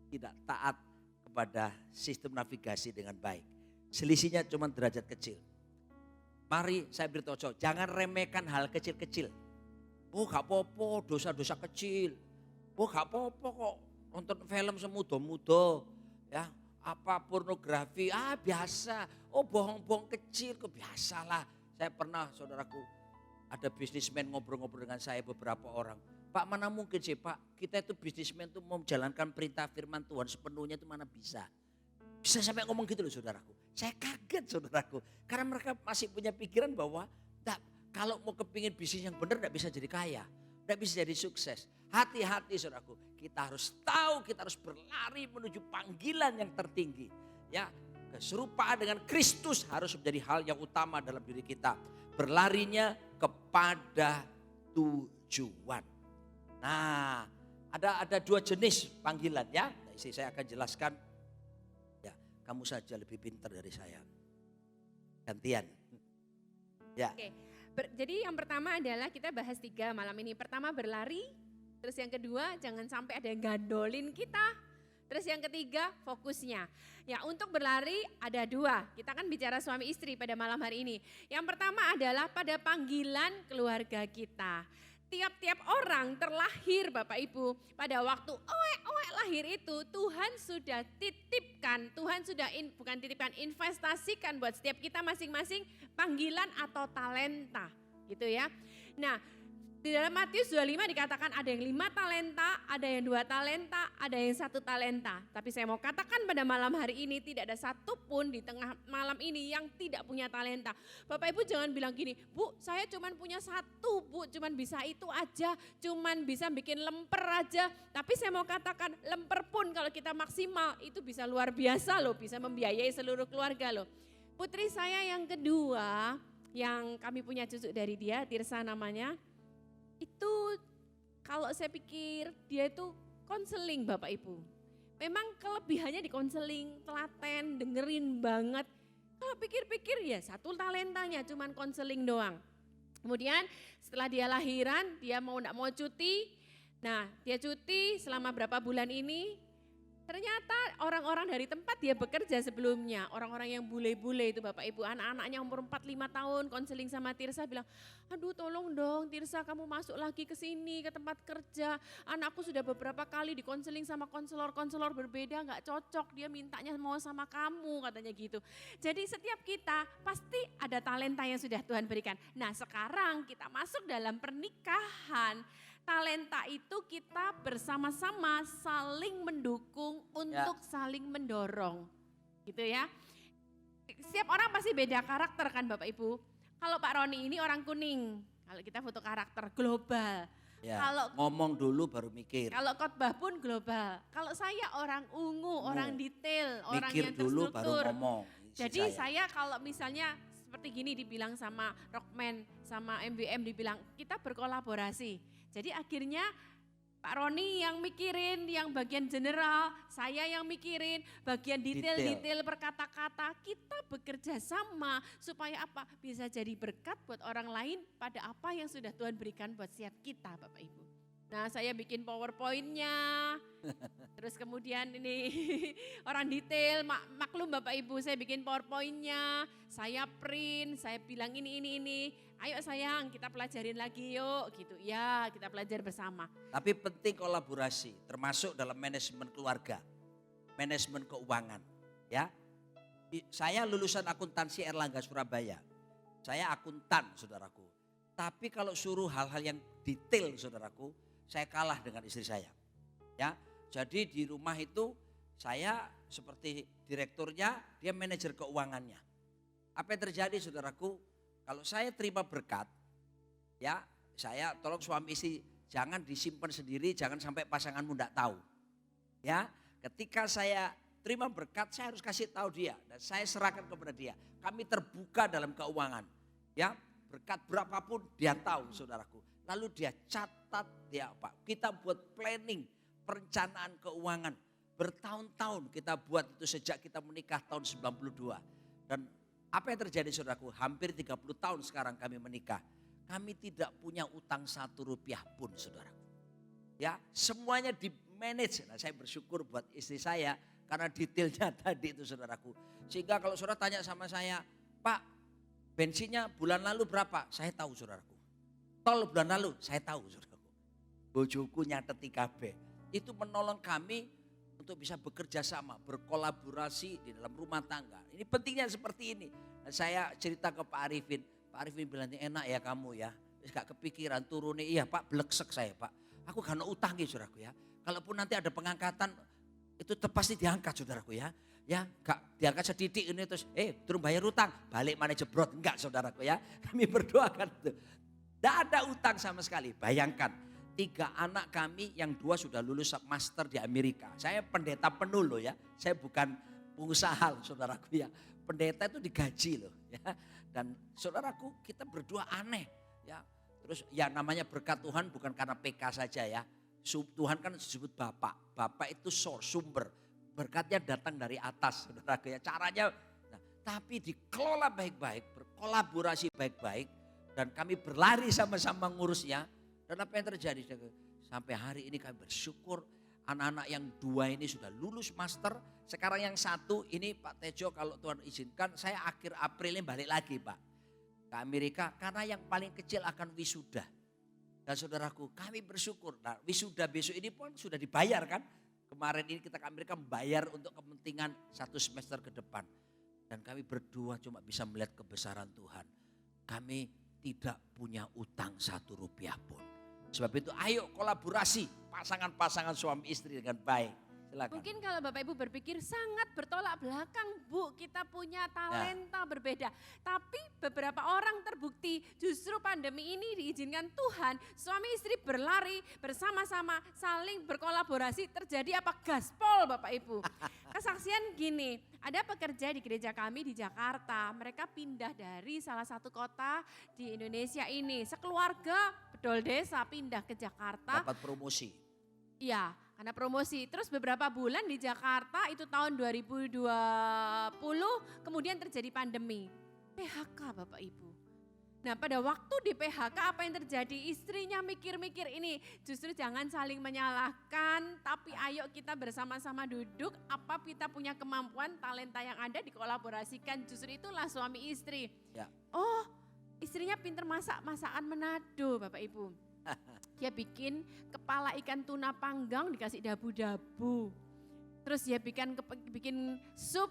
tidak taat kepada sistem navigasi dengan baik. Selisihnya cuma derajat kecil. Mari saya beritahu saudara, jangan remehkan hal kecil-kecil. Oh gak apa-apa, dosa-dosa kecil. Oh gak apa-apa kok nonton film semudah-mudah. Ya, apa pornografi, biasa. Oh bohong-bohong kecil, kok biasalah. Saya pernah saudaraku, ada bisnismen ngobrol-ngobrol dengan saya beberapa orang. Pak mana mungkin sih Pak, kita itu bisnismen itu mau menjalankan perintah firman Tuhan sepenuhnya itu mana bisa. Bisa sampai ngomong gitu loh saudaraku. Saya kaget saudaraku. Karena mereka masih punya pikiran bahwa kalau mau kepingin bisnis yang benar tidak bisa jadi kaya. Tidak bisa jadi sukses. Hati-hati saudaraku. Kita harus tahu, kita harus berlari menuju panggilan yang tertinggi. Ya, keserupaan dengan Kristus harus menjadi hal yang utama dalam diri kita. Berlarinya kepada tujuan. Nah, ada dua jenis panggilan ya. Istri saya akan jelaskan. Ya, kamu saja lebih pintar dari saya. Gantian. Ya. Oke, jadi yang pertama adalah kita bahas 3 malam ini. Pertama berlari, terus yang kedua jangan sampai ada yang gandolin kita. Terus yang ketiga fokusnya. Ya untuk berlari ada 2, kita kan bicara suami istri pada malam hari ini. Yang pertama adalah pada panggilan keluarga kita. Tiap-tiap orang terlahir Bapak Ibu pada waktu oek lahir itu Tuhan sudah titipkan, Tuhan sudah bukan titipkan, investasikan buat setiap kita masing-masing panggilan atau talenta gitu ya. Nah di dalam Matius 25 dikatakan ada yang 5 talenta, ada yang 2 talenta, ada yang 1 talenta. Tapi saya mau katakan pada malam hari ini tidak ada satupun di tengah malam ini yang tidak punya talenta. Bapak Ibu jangan bilang gini, Bu saya cuman punya 1 Bu, cuman bisa itu aja, cuman bisa bikin lemper aja. Tapi saya mau katakan lemper pun kalau kita maksimal itu bisa luar biasa loh, bisa membiayai seluruh keluarga loh. Putri saya yang kedua, yang kami punya cucu dari dia, Tirsa namanya. Itu kalau saya pikir dia itu konseling Bapak Ibu. Memang kelebihannya di konseling, telaten, dengerin banget. Kalau pikir-pikir ya 1 talentanya cuman konseling doang. Kemudian setelah dia lahiran dia mau enggak mau cuti. Nah dia cuti selama berapa bulan ini. Ternyata orang-orang dari tempat dia bekerja sebelumnya, orang-orang yang bule-bule itu Bapak Ibu, anak-anaknya umur 4-5 tahun konseling sama Tirsa bilang, aduh tolong dong Tirsa kamu masuk lagi ke sini ke tempat kerja, anakku sudah beberapa kali dikonseling sama konselor-konselor berbeda gak cocok, dia mintanya mau sama kamu katanya gitu. Jadi setiap kita pasti ada talenta yang sudah Tuhan berikan. Nah sekarang kita masuk dalam pernikahan. Talenta itu kita bersama-sama saling mendukung untuk saling mendorong. Gitu ya. Setiap orang pasti beda karakter kan Bapak Ibu. Kalau Pak Roni ini orang kuning, kalau kita foto karakter global. Ya, kalau ngomong dulu baru mikir. Kalau khotbah pun global. Kalau saya orang ungu, orang detail, orang mikir yang dulu terstruktur. baru ngomong. Jadi saya kalau misalnya seperti gini dibilang sama Rockman, sama MBM dibilang kita berkolaborasi. Jadi akhirnya Pak Roni yang mikirin yang bagian general, saya yang mikirin bagian detail-detail perkata-kata. Kita bekerja sama supaya apa? Bisa jadi berkat buat orang lain pada apa yang sudah Tuhan berikan buat setiap kita Bapak Ibu. Nah saya bikin PowerPoint-nya, terus kemudian ini orang detail, maklum Bapak Ibu saya bikin PowerPoint-nya, saya print, saya bilang ini. Ayo sayang kita pelajarin lagi yuk gitu, ya kita belajar bersama. Tapi penting kolaborasi termasuk dalam manajemen keluarga, manajemen keuangan ya. Saya lulusan akuntansi Erlangga Surabaya, saya akuntan saudaraku. Tapi kalau suruh hal-hal yang detail saudaraku, saya kalah dengan istri saya. Ya, jadi di rumah itu saya seperti direkturnya, dia manajer keuangannya. Apa yang terjadi saudaraku? Kalau saya terima berkat, ya saya tolong suami istri jangan disimpan sendiri, jangan sampai pasanganmu enggak tahu. Ya, ketika saya terima berkat, saya harus kasih tahu dia dan saya serahkan kepada dia. Kami terbuka dalam keuangan, ya berkat berapapun dia tahu saudaraku. Lalu dia catat, ya Pak, kita buat planning, perencanaan keuangan. Bertahun-tahun kita buat itu sejak kita menikah tahun 92. Dan apa yang terjadi saudaraku? Hampir 30 tahun sekarang kami menikah. Kami tidak punya utang 1 rupiah pun saudaraku. Ya, semuanya di manage. Nah, saya bersyukur buat istri saya karena detailnya tadi itu saudaraku. Sehingga kalau saudara tanya sama saya, Pak bensinnya bulan lalu berapa? Saya tahu saudaraku. Tol bulan lalu saya tahu saudaraku. Bojoku nyatet IKB. Itu menolong kami untuk bisa bekerja sama, berkolaborasi di dalam rumah tangga. Ini pentingnya seperti ini. Nah, saya cerita ke Pak Arifin. Pak Arifin bilang enak ya kamu ya. Gak kepikiran turun iya Pak, bleksek saya Pak. Aku gak ada utang gitu saudaraku ya. Kalaupun nanti ada pengangkatan itu pasti diangkat saudaraku ya. Ya gak diangkat sedidik ini terus turun bayar utang. Balik mana jebrot, enggak saudaraku ya. Kami berdoakan itu. Tidak ada utang sama sekali. Bayangkan 3 anak kami yang 2 sudah lulus master di Amerika. Saya pendeta penuh loh ya. Saya bukan pengusaha loh saudaraku ya. Pendeta itu digaji loh ya. Dan saudaraku kita berdua aneh ya. Terus ya namanya berkat Tuhan bukan karena PK saja ya. Tuhan kan disebut Bapak. Bapak itu sumber. Berkatnya datang dari atas saudaraku ya. Caranya tapi dikelola baik-baik, berkolaborasi baik-baik. Dan kami berlari sama-sama ngurusnya. Dan apa yang terjadi? Sampai hari ini kami bersyukur anak-anak yang 2 ini sudah lulus master. Sekarang yang 1 ini Pak Tejo kalau Tuhan izinkan saya akhir April ini balik lagi Pak. Ke Amerika karena yang paling kecil akan wisuda. Dan saudaraku kami bersyukur. Nah wisuda besok ini pun sudah dibayar kan. Kemarin ini kita ke Amerika membayar untuk kepentingan 1 semester ke depan. Dan kami berdua cuma bisa melihat kebesaran Tuhan. Kami tidak punya utang 1 rupiah pun. Sebab itu ayo kolaborasi pasangan-pasangan suami istri dengan baik. Silakan. Mungkin kalau Bapak Ibu berpikir sangat bertolak belakang Bu, kita punya talenta berbeda. Tapi beberapa orang terbukti justru pandemi ini diizinkan Tuhan, suami istri berlari bersama-sama saling berkolaborasi, terjadi apa? Gaspol Bapak Ibu. Kesaksian gini, ada pekerja di gereja kami di Jakarta, mereka pindah dari salah satu kota di Indonesia ini. Sekeluarga bedol desa pindah ke Jakarta. Dapat promosi. Iya, karena promosi. Terus beberapa bulan di Jakarta itu tahun 2020 kemudian terjadi pandemi. PHK Bapak Ibu. Nah pada waktu di PHK apa yang terjadi? Istrinya mikir-mikir ini justru jangan saling menyalahkan. Tapi ayo kita bersama-sama duduk. Apa kita punya kemampuan, talenta yang ada dikolaborasikan. Justru itulah suami istri. Ya. Oh istrinya pinter masak, masakan Manado Bapak Ibu. Dia bikin kepala ikan tuna panggang dikasih dabu-dabu. Terus dia bikin sup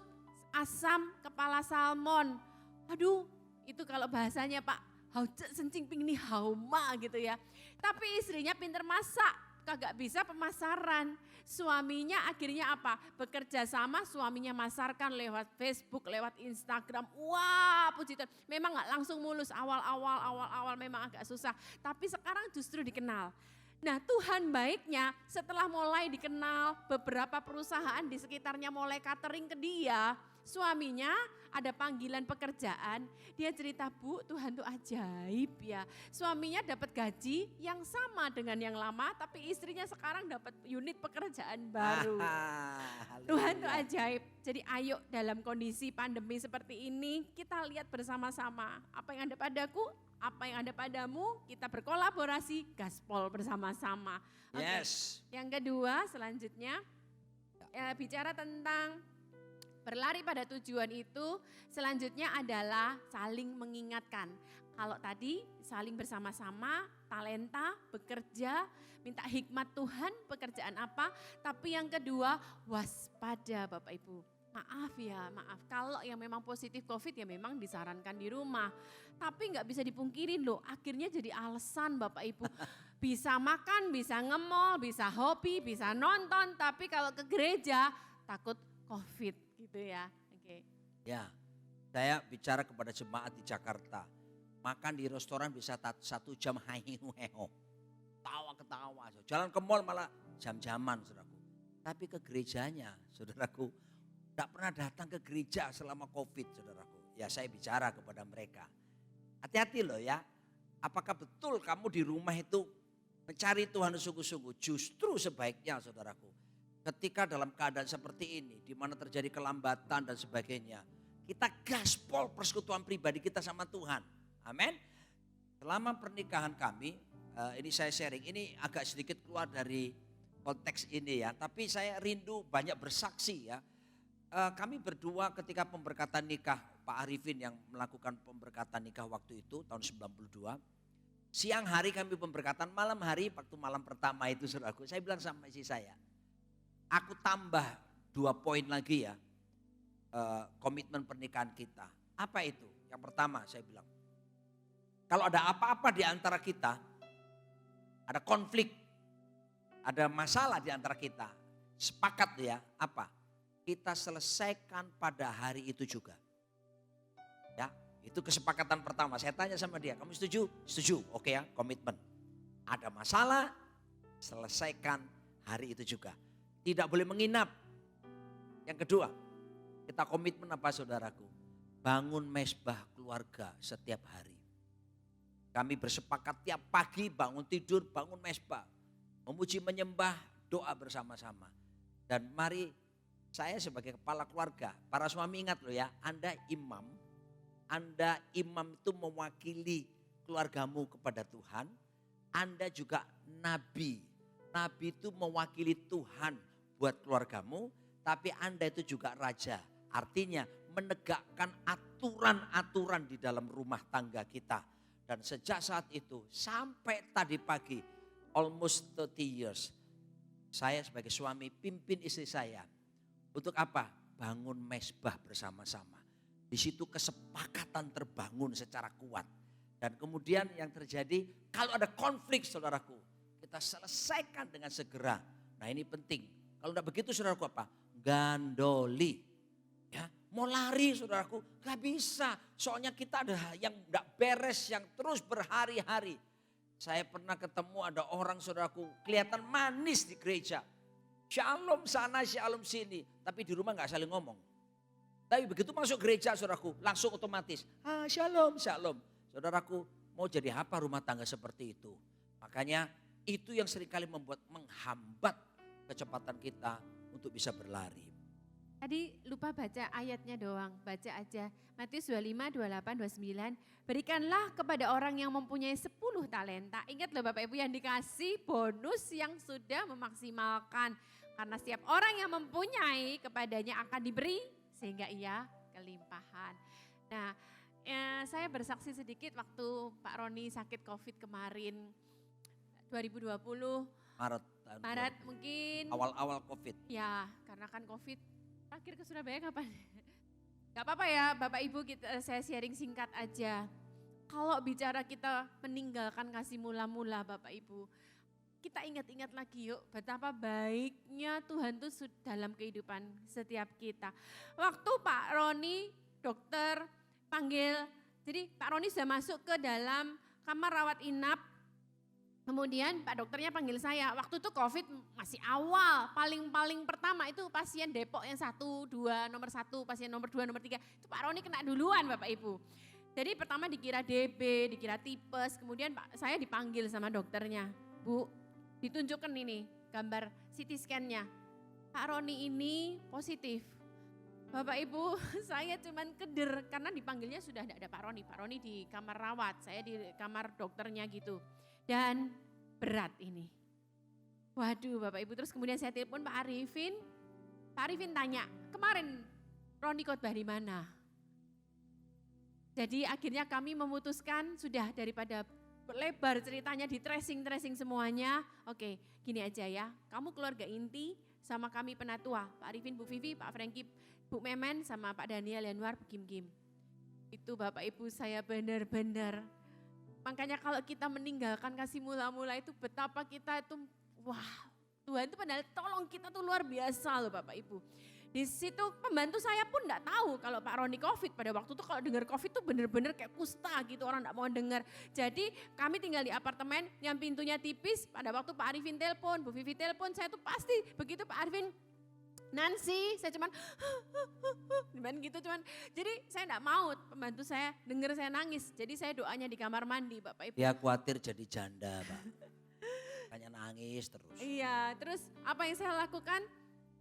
asam kepala salmon. Aduh itu kalau bahasanya Pak, haucek sencing ping nih hauma gitu ya. Tapi istrinya pinter masak, kagak bisa pemasaran. Suaminya akhirnya apa? Bekerja sama, suaminya masarkan lewat Facebook, lewat Instagram. Wah puji Tuhan, memang gak langsung mulus awal-awal memang agak susah. Tapi sekarang justru dikenal. Nah Tuhan baiknya setelah mulai dikenal beberapa perusahaan di sekitarnya mulai catering ke dia. Suaminya ada panggilan pekerjaan, dia cerita Bu Tuhan tuh ajaib ya. Suaminya dapat gaji yang sama dengan yang lama tapi istrinya sekarang dapat unit pekerjaan baru. Tuhan tuh ajaib. Jadi ayo dalam kondisi pandemi seperti ini kita lihat bersama-sama apa yang ada padaku, apa yang ada padamu, kita berkolaborasi, gaspol bersama-sama. Oke. Yes. Yang kedua selanjutnya bicara tentang berlari pada tujuan itu, selanjutnya adalah saling mengingatkan. Kalau tadi saling bersama-sama, talenta, bekerja, minta hikmat Tuhan, pekerjaan apa. Tapi yang kedua, waspada Bapak Ibu. Maaf ya, maaf. Kalau yang memang positif COVID ya memang disarankan di rumah. Tapi nggak bisa dipungkirin loh, akhirnya jadi alasan Bapak Ibu. Bisa makan, bisa nge-mall, bisa hobi, bisa nonton. Tapi kalau ke gereja takut COVID gitu ya. Oke. Ya, saya bicara kepada jemaat di Jakarta. Makan di restoran bisa 1 jam heho. Tawa-ketawa. Jalan ke mall malah jam-jaman saudaraku. Tapi ke gerejanya saudaraku. Tidak pernah datang ke gereja selama COVID saudaraku. Ya saya bicara kepada mereka. Hati-hati loh ya. Apakah betul kamu di rumah itu mencari Tuhan sungguh-sungguh? Justru sebaiknya saudaraku. Ketika dalam keadaan seperti ini, di mana terjadi kelambatan dan sebagainya, kita gaspol persekutuan pribadi kita sama Tuhan. Amin. Selama pernikahan kami, ini saya sharing, ini agak sedikit keluar dari konteks ini ya, tapi saya rindu banyak bersaksi ya. Kami berdua ketika pemberkatan nikah, Pak Arifin yang melakukan pemberkatan nikah waktu itu tahun 92. Siang hari kami pemberkatan, malam hari waktu malam pertama itu saudaraku, saya bilang sama istri saya, aku tambah 2 poin lagi ya komitmen pernikahan kita. Apa itu? Yang pertama saya bilang, kalau ada apa-apa di antara kita, ada konflik, ada masalah di antara kita, sepakat ya apa? Kita selesaikan pada hari itu juga. Ya, itu kesepakatan pertama. Saya tanya sama dia, kamu setuju? Setuju, oke ya, komitmen. Ada masalah, selesaikan hari itu juga. Tidak boleh menginap. Yang kedua, Kita komitmen apa saudaraku? Bangun mesbah keluarga setiap hari. Kami bersepakat tiap pagi bangun tidur, bangun mesbah. Memuji menyembah, doa bersama-sama. Dan mari saya sebagai kepala keluarga, para suami ingat loh ya, Anda imam itu mewakili keluargamu kepada Tuhan. Anda juga nabi. Nabi itu mewakili Tuhan buat keluargamu, tapi Anda itu juga raja. Artinya menegakkan aturan-aturan di dalam rumah tangga kita. Dan sejak saat itu sampai tadi pagi, almost 30 years, saya sebagai suami pimpin istri saya. Untuk apa? Bangun mesbah bersama-sama. Di situ kesepakatan terbangun secara kuat. Dan kemudian yang terjadi, kalau ada konflik saudaraku, kita selesaikan dengan segera. Nah ini penting. Kalau tidak begitu saudaraku apa? Gandoli. Ya, mau lari saudaraku, gak bisa. Soalnya kita ada yang gak beres, yang terus berhari-hari. Saya pernah ketemu ada orang saudaraku, kelihatan manis di gereja. Shalom sana, shalom sini. Tapi di rumah gak saling ngomong. Tapi begitu masuk gereja saudaraku, langsung otomatis. Shalom, shalom. Saudaraku, mau jadi apa rumah tangga seperti itu? Makanya itu yang seringkali membuat menghambat kecepatan kita untuk bisa berlari. Tadi lupa baca ayatnya doang, baca aja. Matius 25, 28, 29. Berikanlah kepada orang yang mempunyai 10 talenta. Ingat loh Bapak Ibu yang dikasih bonus yang sudah memaksimalkan. Karena setiap orang yang mempunyai kepadanya akan diberi sehingga ia kelimpahan. Nah saya bersaksi sedikit waktu Pak Roni sakit COVID kemarin 2020. Maret mungkin. Awal-awal COVID. Ya karena kan COVID. Terakhir ke Surabaya kapan? Gak apa-apa ya Bapak Ibu, saya sharing singkat aja. Kalau bicara kita meninggalkan kasih mula-mula Bapak Ibu, kita ingat-ingat lagi yuk betapa baiknya Tuhan itu dalam kehidupan setiap kita. Waktu Pak Roni dokter panggil, jadi Pak Roni sudah masuk ke dalam kamar rawat inap. Kemudian Pak dokternya panggil saya, waktu itu COVID masih awal, paling pertama itu pasien Depok yang 1, 2, nomor 1, pasien nomor 2, nomor 3, itu Pak Roni kena duluan Bapak Ibu. Jadi pertama dikira DB, dikira tipes, kemudian saya dipanggil sama dokternya, Bu ditunjukkan ini gambar CT scan-nya, Pak Roni ini positif. Bapak Ibu saya cuman keder karena dipanggilnya sudah tidak ada Pak Roni di kamar rawat, saya di kamar dokternya gitu. Dan berat ini. Waduh Bapak Ibu, terus kemudian saya telepon Pak Arifin. Pak Arifin tanya, kemarin Roni khotbah di mana? Jadi akhirnya kami memutuskan sudah daripada lebar ceritanya di tracing semuanya. Oke gini aja ya, kamu keluarga inti sama kami penatua. Pak Arifin, Bu Vivi, Pak Franky, Bu Memen sama Pak Daniel Yanuar, Bu Kim. Itu Bapak Ibu saya benar-benar. Makanya kalau kita meninggalkan kasih mula-mula itu betapa kita itu, wah Tuhan itu padahal tolong kita tuh luar biasa loh Bapak Ibu. Di situ pembantu saya pun enggak tahu kalau Pak Roni COVID pada waktu itu, kalau dengar COVID tuh bener-bener kayak kusta gitu, orang enggak mau dengar. Jadi kami tinggal di apartemen yang pintunya tipis, pada waktu Pak Arifin telepon, Bu Vivi telepon, saya tuh pasti begitu Pak Arifin, Nancy, saya cuman gitu cuman. Jadi saya enggak mau pembantu saya dengar saya nangis. Jadi saya doanya di kamar mandi Bapak Ibu. Dia khawatir jadi janda Pak. Makanya nangis terus. Iya, terus apa yang saya lakukan?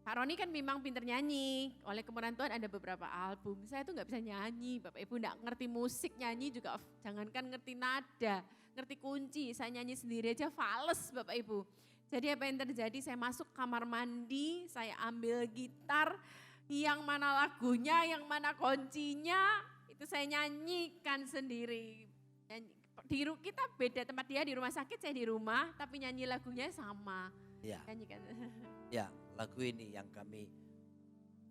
Pak Roni kan memang pinter nyanyi. Oleh kemurahan Tuhan ada beberapa album. Saya tuh enggak bisa nyanyi Bapak Ibu, enggak ngerti musik, nyanyi juga jangankan ngerti nada, ngerti kunci. Saya nyanyi sendiri aja fales Bapak Ibu. Jadi apa yang terjadi, saya masuk kamar mandi, saya ambil gitar, yang mana lagunya, yang mana kuncinya, itu saya nyanyikan sendiri. Kita beda tempat, dia di rumah sakit, saya di rumah, tapi nyanyi lagunya sama. Ya. Nyanyikan. Ya, lagu ini yang kami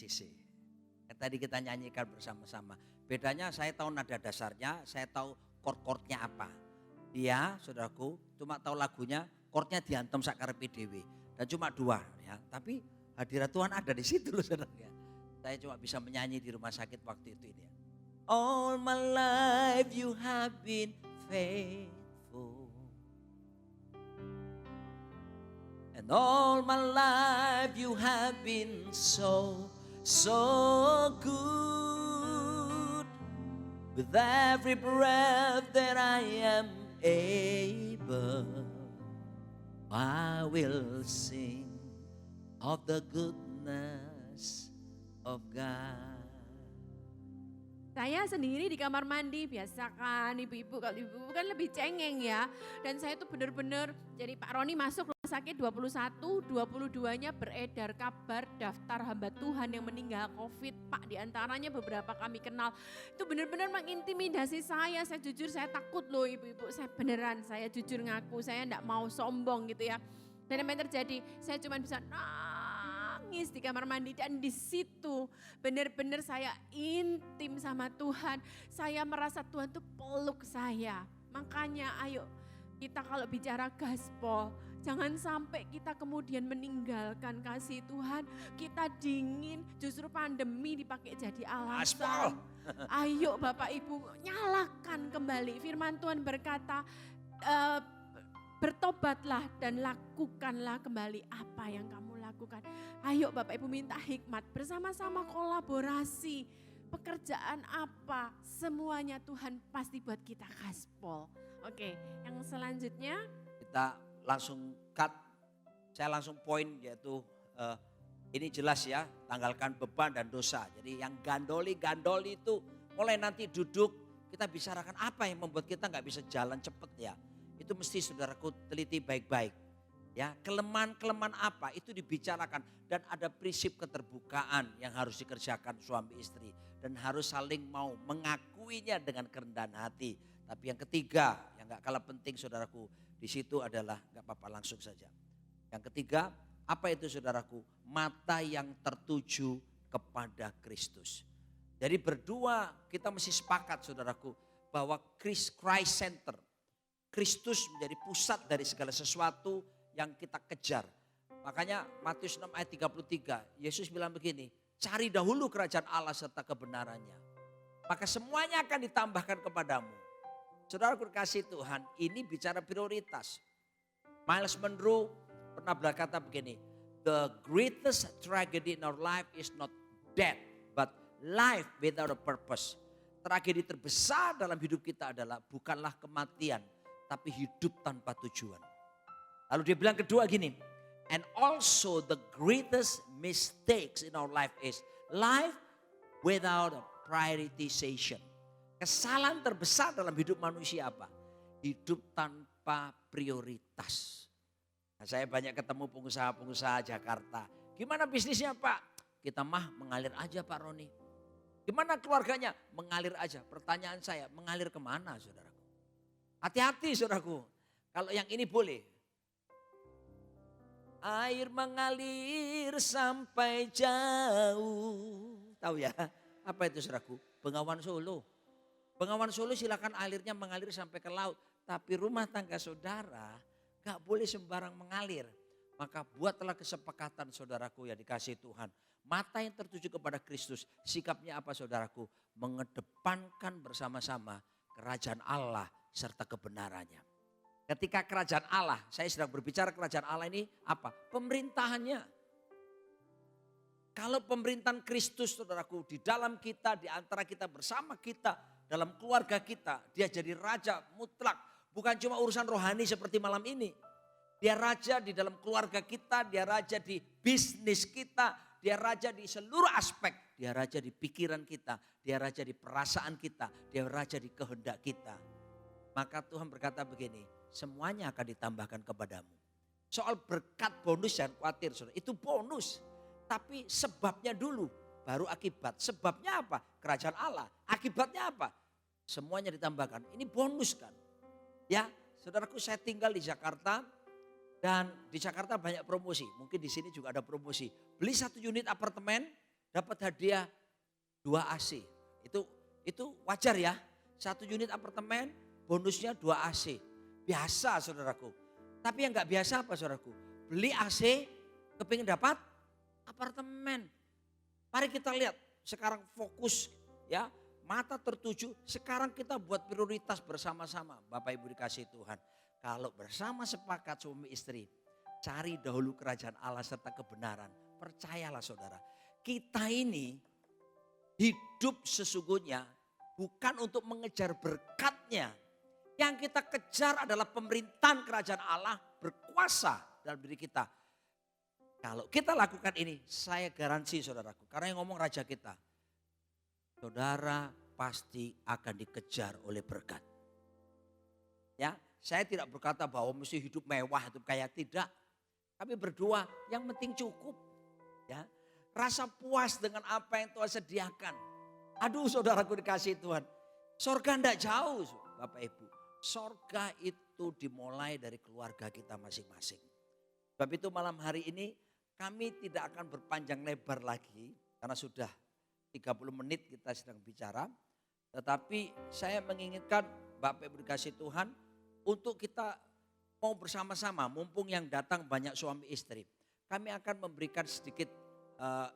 CC. Yang tadi kita nyanyikan bersama-sama. Bedanya saya tahu nada dasarnya, saya tahu chord-chordnya apa. Dia, saudaraku, cuma tahu lagunya, chordnya diantem sakarepe dhewe. Dan cuma 2 ya. Tapi hadirat Tuhan ada di situ loh saudara. Saya cuma bisa menyanyi di rumah sakit waktu itu ini ya. All my life you have been faithful. And all my life you have been so so good. With every breath that I am able, I will sing of the goodness of God. Saya sendiri di kamar mandi, biasa kan ibu-ibu, kalau ibu-ibu kan lebih cengeng ya. Dan saya tuh bener-bener, jadi Pak Roni masuk rumah sakit 21, 22-nya beredar kabar daftar hamba Tuhan yang meninggal COVID. Pak, diantaranya beberapa kami kenal. Itu bener-bener mengintimidasi saya jujur saya takut loh ibu-ibu. Saya beneran, saya jujur ngaku, saya enggak mau sombong gitu ya. Dan apa yang terjadi, saya cuma bisa nangis di kamar mandi dan di situ benar-benar saya intim sama Tuhan. Saya merasa Tuhan tuh peluk saya. Makanya ayo kita kalau bicara gaspol, jangan sampai kita kemudian meninggalkan kasih Tuhan. Kita dingin, justru pandemi dipakai jadi alasan. Ayo Bapak Ibu nyalakan kembali. Firman Tuhan berkata, bertobatlah dan lakukanlah kembali apa yang kamu lakukan. Ayo Bapak Ibu minta hikmat, bersama-sama kolaborasi. Pekerjaan apa, semuanya Tuhan pasti buat kita gaspol. Oke, yang selanjutnya. Kita langsung cut, saya langsung poin yaitu ini jelas ya, tanggalkan beban dan dosa. Jadi yang gandoli itu mulai nanti duduk, kita bicarakan apa yang membuat kita nggak bisa jalan cepet ya. Itu mesti saudaraku teliti baik-baik. Ya, kelemahan-kelemahan apa itu dibicarakan dan ada prinsip keterbukaan yang harus dikerjakan suami istri dan harus saling mau mengakuinya dengan kerendahan hati. Tapi yang ketiga yang gak kalah penting saudaraku di situ adalah gak apa-apa langsung saja. Yang ketiga apa itu saudaraku? Mata yang tertuju kepada Kristus. Jadi berdua kita mesti sepakat saudaraku bahwa Christ Center. Kristus menjadi pusat dari segala sesuatu yang kita kejar. Makanya Matius 6 ayat 33, Yesus bilang begini, cari dahulu kerajaan Allah serta kebenarannya. Maka semuanya akan ditambahkan kepadamu. Saudara kekasih Tuhan, ini bicara prioritas. Miles Monroe pernah berkata begini, the greatest tragedy in our life is not death, but life without a purpose. Tragedi terbesar dalam hidup kita adalah bukanlah kematian, tapi hidup tanpa tujuan. Lalu dia bilang kedua gini, and also the greatest mistakes in our life is life without a prioritization. Kesalahan terbesar dalam hidup manusia apa? Hidup tanpa prioritas. Nah, saya banyak ketemu pengusaha-pengusaha Jakarta. Gimana bisnisnya Pak? Kita mah mengalir aja Pak Roni. Gimana keluarganya? Mengalir aja. Pertanyaan saya, mengalir kemana saudaraku? Hati-hati saudaraku, kalau yang ini boleh. Air mengalir sampai jauh. Tahu ya, apa itu saudaraku? Bengawan Solo. Bengawan Solo silakan alirnya mengalir sampai ke laut. Tapi rumah tangga saudara gak boleh sembarang mengalir. Maka buatlah kesepakatan saudaraku yang dikasihi Tuhan. Mata yang tertuju kepada Kristus, sikapnya apa saudaraku? Mengedepankan bersama-sama kerajaan Allah serta kebenarannya. Ketika kerajaan Allah, saya sedang berbicara kerajaan Allah ini apa? Pemerintahannya. Kalau pemerintahan Kristus saudaraku di dalam kita, di antara kita, bersama kita, dalam keluarga kita, dia jadi raja mutlak. Bukan cuma urusan rohani seperti malam ini. Dia raja di dalam keluarga kita, dia raja di bisnis kita, dia raja di seluruh aspek. Dia raja di pikiran kita, dia raja di perasaan kita, dia raja di kehendak kita. Maka Tuhan berkata begini, semuanya akan ditambahkan kepadamu. Soal berkat bonus jangan khawatir saudara, itu bonus. Tapi sebabnya dulu, baru akibat. Sebabnya apa? Kerajaan Allah. Akibatnya apa? Semuanya ditambahkan. Ini bonus kan. Ya, saudaraku saya tinggal di Jakarta. Dan di Jakarta banyak promosi. Mungkin di sini juga ada promosi. Beli 1 unit apartemen, dapat hadiah 2 AC. Itu wajar ya. 1 unit apartemen, bonusnya 2 AC. Biasa saudaraku. Tapi yang gak biasa apa saudaraku? Beli AC, kepingin dapat apartemen. Mari kita lihat sekarang fokus ya. Mata tertuju, sekarang kita buat prioritas bersama-sama. Bapak Ibu dikasihi Tuhan. Kalau bersama sepakat suami istri, cari dahulu kerajaan Allah serta kebenaran. Percayalah saudara, kita ini hidup sesungguhnya bukan untuk mengejar berkatnya. Yang kita kejar adalah pemerintahan kerajaan Allah berkuasa dalam diri kita. Kalau kita lakukan ini, saya garansi saudaraku. Karena yang ngomong raja kita. Saudara pasti akan dikejar oleh berkat. Ya, saya tidak berkata bahwa mesti hidup mewah, hidup kaya, tidak. Kami berdua yang penting cukup. Ya, rasa puas dengan apa yang Tuhan sediakan. Aduh saudaraku dikasih Tuhan. Sorga tidak jauh Bapak Ibu. Sorga itu dimulai dari keluarga kita masing-masing. Sebab itu malam hari ini kami tidak akan berpanjang lebar lagi. Karena sudah 30 menit kita sedang bicara. Tetapi saya menginginkan Bapak Ibu dikasih Tuhan untuk kita mau bersama-sama. Mumpung yang datang banyak suami istri. Kami akan memberikan sedikit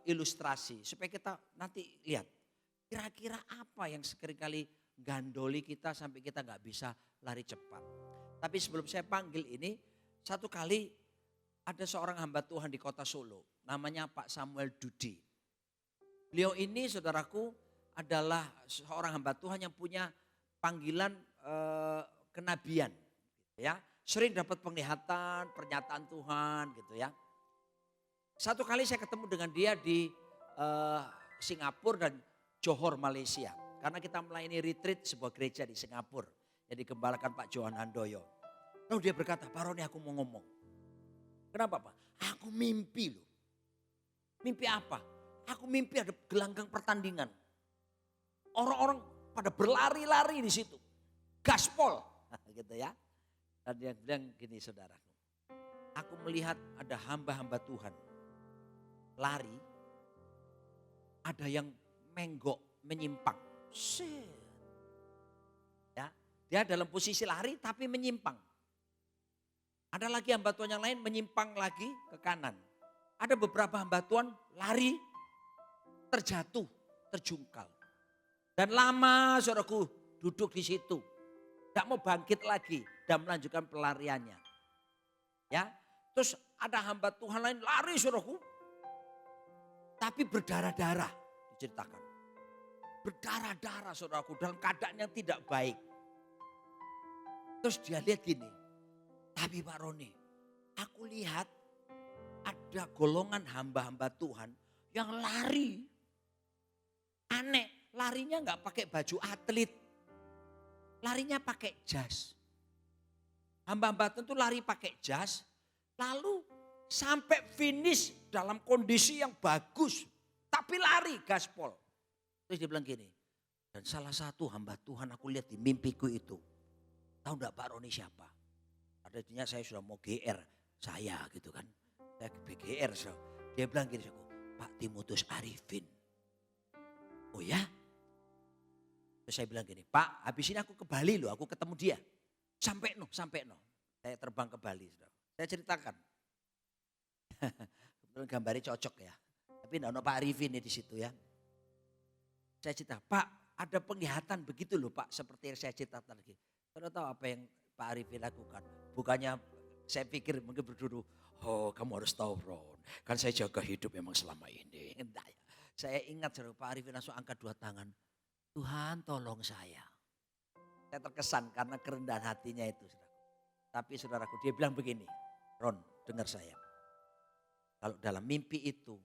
ilustrasi. Supaya kita nanti lihat. Kira-kira apa yang seringkali gandoli kita sampai kita gak bisa lari cepat. Tapi sebelum saya panggil ini, satu kali ada seorang hamba Tuhan di kota Solo. Namanya Pak Samuel Dudi. Beliau ini saudaraku adalah seorang hamba Tuhan yang punya panggilan kenabian. Ya, sering dapat penglihatan, pernyataan Tuhan gitu ya. Satu kali saya ketemu dengan dia di Singapura dan Johor, Malaysia. Karena kita melayani retreat sebuah gereja di Singapura. Yang digembalakan Pak Johan Handoyo. Lalu dia berkata, Pak Roni aku mau ngomong. Kenapa Pak? Aku mimpi loh. Mimpi apa? Aku mimpi ada gelanggang pertandingan. Orang-orang pada berlari-lari di situ. Gaspol. Gitu ya. Dan dia bilang gini saudaraku. Aku melihat ada hamba-hamba Tuhan. Lari. Ada yang menggok, menyimpang. Ya, dia dalam posisi lari tapi menyimpang. Ada lagi hamba Tuhan yang lain menyimpang lagi ke kanan. Ada beberapa hamba Tuhan lari, terjatuh, terjungkal. Dan lama saudaraku duduk di situ. Tidak mau bangkit lagi dan melanjutkan pelariannya. Ya, terus ada hamba Tuhan lain lari saudaraku. Tapi berdarah-darah diceritakan. Berdarah-darah saudaraku dalam keadaan yang tidak baik. Terus dia lihat gini. Tapi Pak Roni, aku lihat ada golongan hamba-hamba Tuhan yang lari. Aneh, larinya nggak pakai baju atlet. Larinya pakai jas. Hamba-hamba Tuhan itu lari pakai jas. Lalu sampai finish dalam kondisi yang bagus. Tapi lari gaspol. Terus dia bilang gini, dan salah satu hamba Tuhan aku lihat di mimpiku itu. Tahu enggak Pak Roni siapa? Artinya saya sudah mau GR, saya gitu kan. Saya BGR. So. Dia bilang gini, Pak Timotius Arifin. Oh ya? Terus saya bilang gini, Pak habis ini aku ke Bali loh, aku ketemu dia. Sampai no. Saya terbang ke Bali. Saya ceritakan. Kebetulan gambarnya cocok ya. Tapi enggak ada Pak Arifin di situ ya. Saya cerita, Pak ada penglihatan begitu loh Pak. Seperti yang saya ceritakan lagi. Saudara tahu apa yang Pak Arifin lakukan? Bukannya saya pikir mungkin berduduk, oh kamu harus tahu Ron. Kan saya jaga hidup memang selama ini. Enggak ya. Saya ingat saudara Pak Arifin langsung angkat dua tangan. Tuhan tolong saya. Saya terkesan karena kerendahan hatinya itu. Saudara. Tapi saudaraku dia bilang begini. Ron dengar saya. Kalau dalam mimpi itu.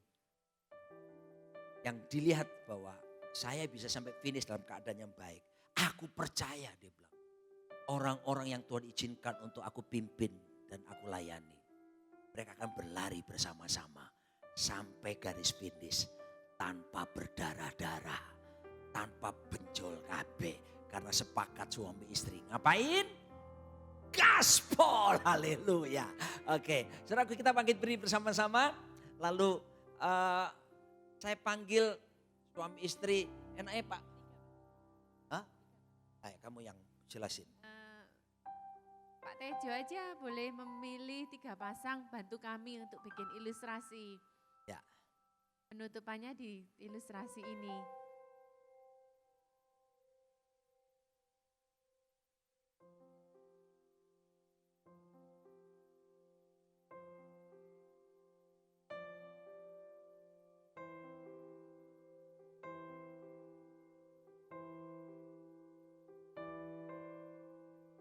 Yang dilihat bahwa saya bisa sampai finish dalam keadaan yang baik. Aku percaya dia bilang. Orang-orang yang Tuhan izinkan untuk aku pimpin dan aku layani. Mereka akan berlari bersama-sama. Sampai garis finish. Tanpa berdarah-darah. Tanpa benjol kabeh. Karena sepakat suami istri. Ngapain? Gaspol. Haleluya. Oke. Saudaraku kita bangkit berdiri bersama-sama. Lalu saya panggil suami istri, enaknya Pak? Hah? Ayo kamu yang jelasin. Pak Tejo aja boleh memilih 3 pasang bantu kami untuk bikin ilustrasi. Ya. Penutupannya di ilustrasi ini.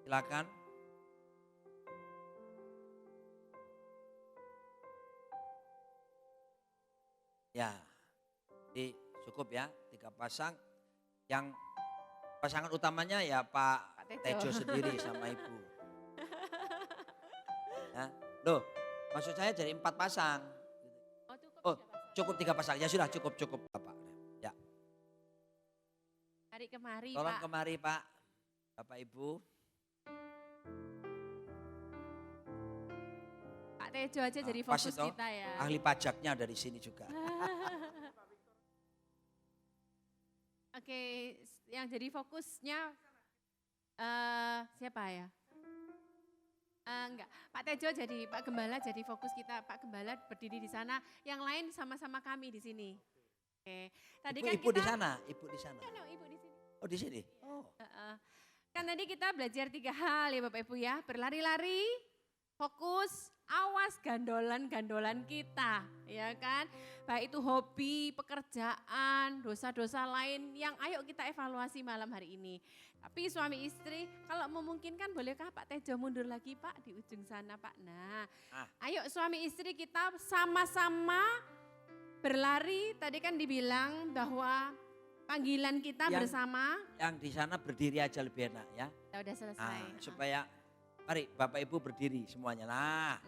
Silakan. Ya, jadi cukup ya 3 pasang. Yang pasangan utamanya ya Pak Pak Tejo. Tejo sendiri sama Ibu. Ya, loh, maksud saya jadi 4 pasang. Oh, cukup Oh, 3 pasang. cukup 3 pasang. Ya sudah cukup Bapak. Ya, Mari kemari tolong Pak. kemari Pak, Bapak Ibu. Pak Tejo aja jadi Pas fokus itu, kita ya. ahli pajaknya ada di sini juga. Oke, yang jadi fokusnya siapa ya? Enggak, Pak Tejo jadi Pak Gembala jadi fokus kita. Pak Gembala berdiri di sana, yang lain sama-sama kami di sini. Oke, tadi kan Ibu kita di sana, Ibu di sana. No, Ibu di sini. Oh di sini. Oh. Kan tadi kita belajar 3 hal ya Bapak Ibu ya, berlari-lari, fokus, awas gandolan-gandolan kita, ya kan? Baik itu hobi, pekerjaan, dosa-dosa lain yang ayo kita evaluasi malam hari ini. Tapi suami istri kalau memungkinkan bolehkah Pak Tejo mundur lagi Pak di ujung sana Pak. Nah, ayo suami istri kita sama-sama berlari. Tadi kan dibilang bahwa panggilan kita bersama. Yang di sana berdiri aja lebih enak ya. Kita udah selesai. Supaya mari Bapak Ibu berdiri semuanya. Nah,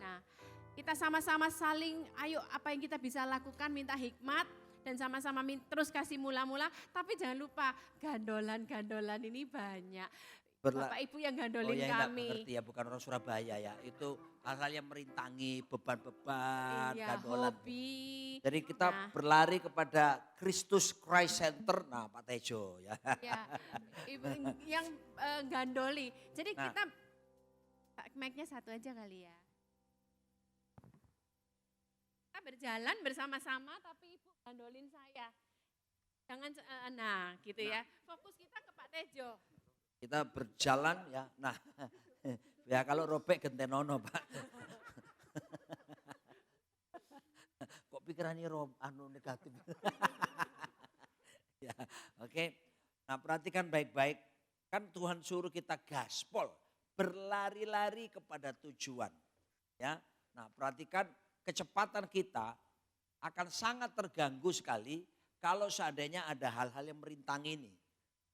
kita sama-sama saling, ayo apa yang kita bisa lakukan, minta hikmat dan sama-sama terus kasih mula-mula. Tapi jangan lupa gandolan-gandolan ini banyak. Bapak Ibu yang gandolin kami. Ngerti ya, bukan orang Surabaya ya. Itu hal-hal yang merintangi beban-beban, gandolan. Hobi. Jadi kita berlari kepada Christus Christ Center. Nah Pak Tejo ya. Ya, Ibu yang gandoli. Jadi kita, mic-nya satu aja kali ya. Kita berjalan bersama-sama tapi Ibu gandolin saya. Jangan, gitu ya. Fokus kita ke Pak Tejo. Kita berjalan ya. Nah, ya kalau robek gentenono Pak. Kok pikirannya negatif. Ya, oke. Nah, perhatikan baik-baik. Kan Tuhan suruh kita gaspol, berlari-lari kepada tujuan. Ya. Nah, perhatikan kecepatan kita akan sangat terganggu sekali kalau seandainya ada hal-hal yang merintangi ini.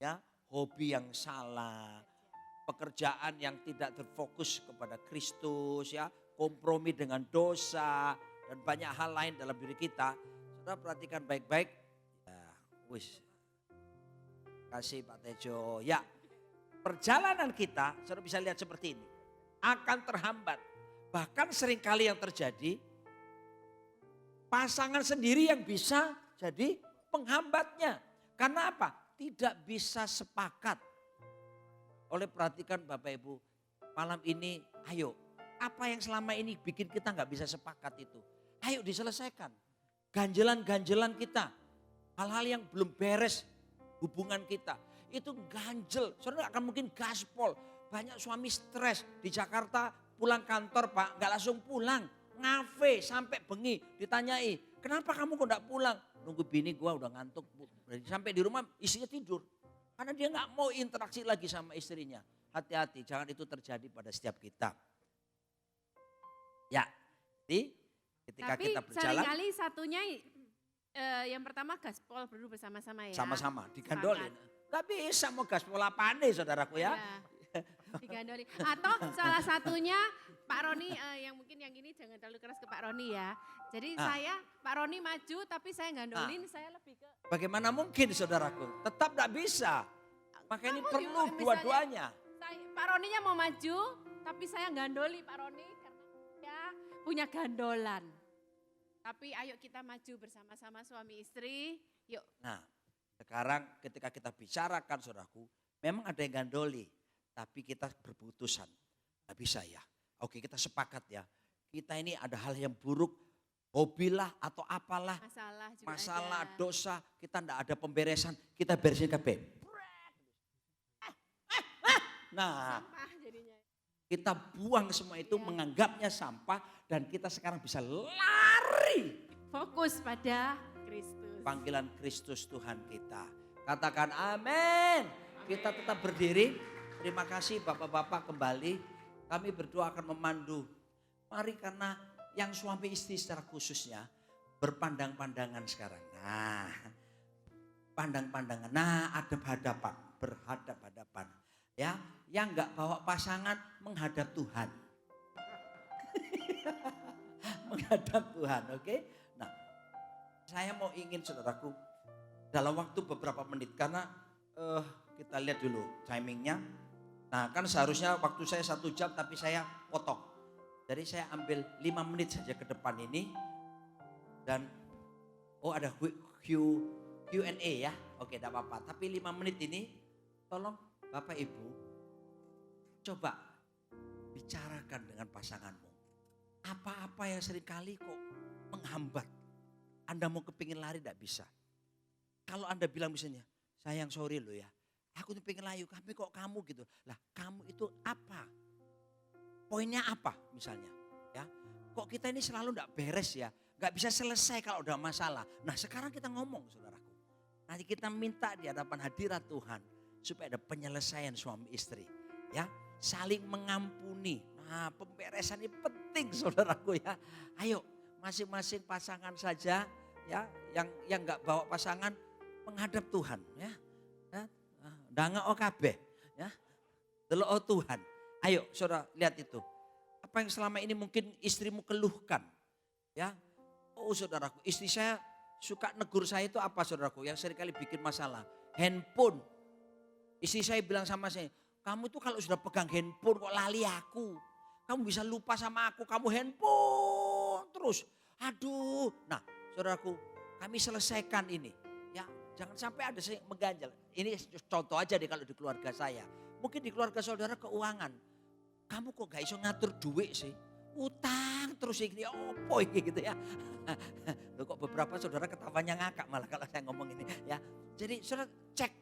Ya, hobi yang salah, pekerjaan yang tidak terfokus kepada Kristus, ya, kompromi dengan dosa dan banyak hal lain dalam diri kita. Saudara perhatikan baik-baik. Ya, kasih Pak Tejo. Ya, perjalanan kita, saudara bisa lihat seperti ini, akan terhambat. Bahkan seringkali yang terjadi, pasangan sendiri yang bisa jadi penghambatnya. Karena apa? Tidak bisa sepakat. Oleh perhatikan Bapak Ibu, malam ini ayo, apa yang selama ini bikin kita nggak bisa sepakat itu, ayo diselesaikan. Ganjelan-ganjelan kita, hal-hal yang belum beres hubungan kita, itu ganjel. Saudara akan mungkin gaspol, banyak suami stres di Jakarta pulang kantor Pak, nggak langsung pulang, ngafe sampai bengi, ditanyai, kenapa kamu kok nggak pulang? Nunggu bini gua udah ngantuk, sampai di rumah istrinya tidur. Karena dia nggak mau interaksi lagi sama istrinya. Hati-hati, jangan itu terjadi pada setiap kita. Ya, jadi ketika Tapi kita berjalan. Tapi seringkali satunya yang pertama gaspol berdua bersama-sama ya. Sama-sama, digandolin. Gak bisa mau gaspol apaan nih saudaraku ya. Digandoli. Atau salah satunya Pak Roni, yang mungkin yang ini jangan terlalu keras ke Pak Roni ya. Jadi saya, Pak Roni maju tapi saya gandolin, saya lebih ke. Bagaimana mungkin saudaraku, tetap gak bisa. Makanya ini perlu dua-duanya. Pak Roninya mau maju tapi saya gandoli Pak Roni karena dia punya gandolan. Tapi ayo kita maju bersama-sama suami istri, yuk. Nah sekarang ketika kita bicarakan saudaraku, memang ada yang gandoli. Tapi kita berputusan, gak bisa ya. Oke kita sepakat ya, kita ini ada hal yang buruk, hobilah atau apalah. Masalah ada. Dosa, kita gak ada pemberesan, kita beresin kabeh. Nah kita buang semua itu, menganggapnya sampah dan kita sekarang bisa lari. Fokus pada Kristus. Panggilan Kristus Tuhan kita. Katakan amin. Kita tetap berdiri. Terima kasih bapak-bapak kembali. Kami berdoa akan memandu. Mari karena yang suami istri secara khususnya berpandang-pandangan sekarang. Nah, pandang-pandangan. Nah, hadap-hadapan, berhadap-hadapan. Ya, yang enggak bawa pasangan menghadap Tuhan. Menghadap Tuhan, oke? Nah, saya mau ingin saudaraku dalam waktu beberapa menit karena kita lihat dulu timingnya. Nah, kan seharusnya waktu saya 1 jam tapi saya potong. Jadi saya ambil 5 menit saja ke depan ini. Dan ada Q&A ya. Oke, tidak apa-apa. Tapi 5 menit ini tolong Bapak Ibu coba bicarakan dengan pasanganmu. Apa-apa yang seringkali kok menghambat. Anda mau kepingin lari tidak bisa. Kalau Anda bilang misalnya, sayang sorry loh ya. Aku tuh pengen layu, tapi kok kamu gitu. Lah kamu itu apa? Poinnya apa misalnya? Ya, kok kita ini selalu enggak beres ya? Enggak bisa selesai kalau udah masalah. Nah sekarang kita ngomong saudaraku. Nanti kita minta di hadapan hadirat Tuhan. Supaya ada penyelesaian suami istri. Ya, saling mengampuni. Nah pemberesan ini penting saudaraku ya. Ayo masing-masing pasangan saja ya. Yang enggak bawa pasangan menghadap Tuhan ya. Danga OKB ya. Delok Tuhan. Ayo saudara lihat itu. Apa yang selama ini mungkin istrimu keluhkan. Ya. Oh saudaraku, istri saya suka negur saya itu apa saudaraku yang seringkali bikin masalah. Handphone. Istri saya bilang sama saya, kamu tuh kalau sudah pegang handphone kok lali aku. Kamu bisa lupa sama aku, kamu handphone terus. Aduh. Nah saudaraku, kami selesaikan ini. Ya, jangan sampai ada yang mengganjal. Ini contoh aja deh kalau di keluarga saya. Mungkin di keluarga saudara keuangan. Kamu kok gak iso ngatur duit sih? Utang terus ini opo ini gitu ya. Loh kok beberapa saudara ketawanya ngakak malah kalau saya ngomong ini ya. Jadi saudara cek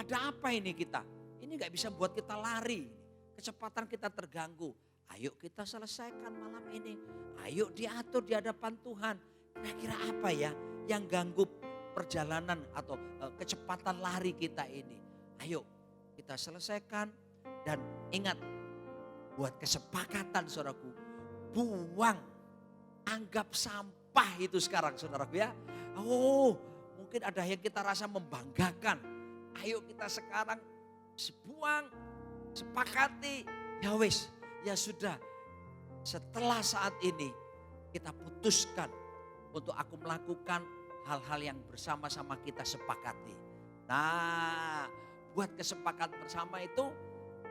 ada apa ini kita. Ini gak bisa buat kita lari. Kecepatan kita terganggu. Ayo kita selesaikan malam ini. Ayo diatur di hadapan Tuhan. Kira-kira apa ya yang ganggu perjalanan atau kecepatan lari kita ini. Ayo kita selesaikan dan ingat buat kesepakatan saudaraku. Buang, anggap sampah itu sekarang saudaraku ya. Oh mungkin ada yang kita rasa membanggakan. Ayo kita sekarang buang, sepakati. Ya wis, ya sudah. Setelah saat ini kita putuskan untuk aku melakukan hal-hal yang bersama-sama kita sepakati. Nah, buat kesepakatan bersama itu